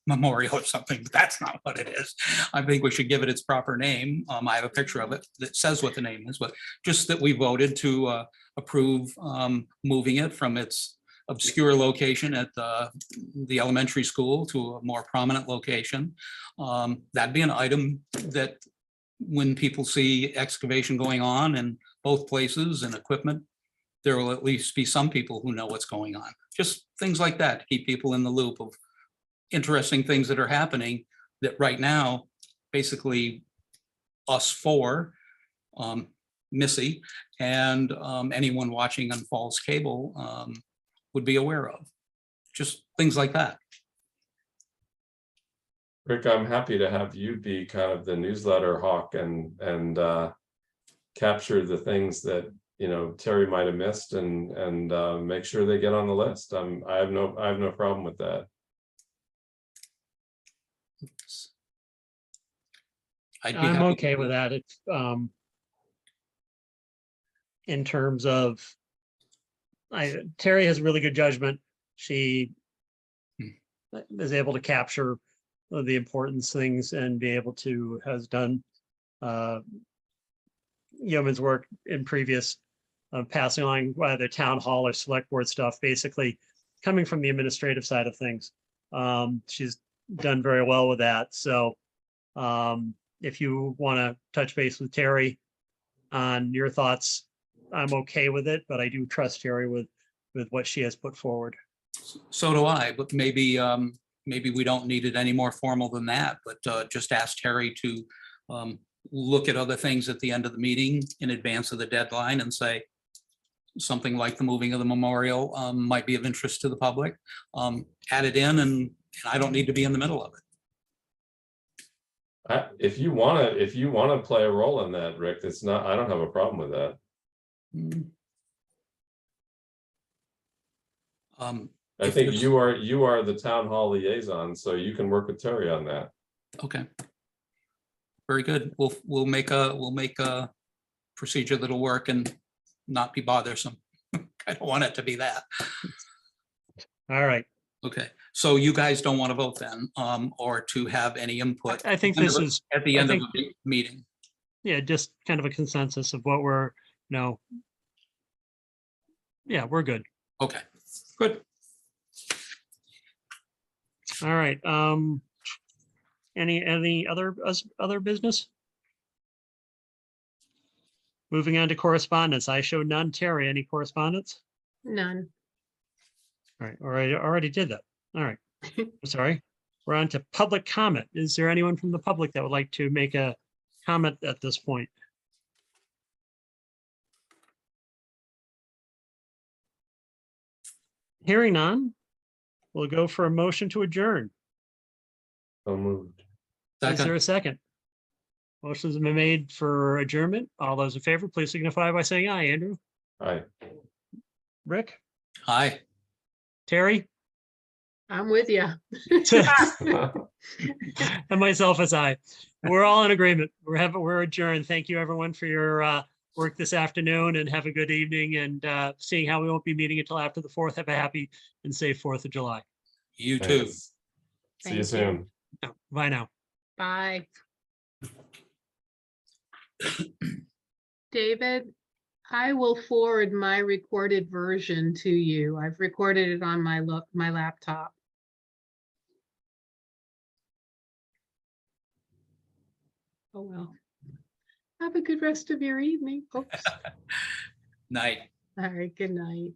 Memorial or something, but that's not what it is. I think we should give it its proper name. I have a picture of it that says what the name is, but just that we voted to approve moving it from its obscure location at the elementary school to a more prominent location. That'd be an item that when people see excavation going on in both places and equipment, there will at least be some people who know what's going on. Just things like that to keep people in the loop of interesting things that are happening that right now, basically us four, Missy, and anyone watching on Falls Cable would be aware of. Just things like that. Rick, I'm happy to have you be kind of the newsletter hawk and capture the things that Terry might have missed and make sure they get on the list. I have no problem with that. I'm okay with that. It's in terms of Terry has really good judgment. She is able to capture the important things and be able to has done yeoman's work in previous passing along whether town hall or select board stuff, basically coming from the administrative side of things. She's done very well with that. So if you want to touch base with Terry on your thoughts, I'm okay with it, but I do trust Terry with what she has put forward. So do I, but maybe we don't need it any more formal than that, but just ask Terry to look at other things at the end of the meeting in advance of the deadline and say something like the moving of the memorial might be of interest to the public. Add it in and I don't need to be in the middle of it. If you want to play a role in that, Rick, I don't have a problem with that. I think you are the town hall liaison, so you can work with Terry on that. Okay. Very good. We'll make a procedure that'll work and not be bothersome. I don't want it to be that. All right. Okay. So you guys don't want to vote then, or to have any input? I think this is at the end of the meeting. Yeah, just kind of a consensus of what we're yeah, we're good. Okay, good. All right. Any other business? Moving on to correspondence. I showed none. Terry, any correspondence? None. All right, I already did that. All right. I'm sorry. We're on to public comment. Is there anyone from the public that would like to make a comment at this point? Hearing none, we'll go for a motion to adjourn. So moved. Is there a second? Motion's been made for adjournment. All those in favor, please signify by saying aye. Andrew? Aye. Rick? Aye. Terry? I'm with you. And myself as aye. We're all in agreement. We're adjourned. Thank you, everyone, for your work this afternoon, and have a good evening. And seeing how we won't be meeting until after the 4th, have a happy and safe 4th of July. You too. Thanks. See Thank you you. soon. Bye now. Bye. David, I will forward my recorded version to you. I've recorded it on my laptop. Oh, well. Have a good rest of your evening, folks. Night. All right, good night.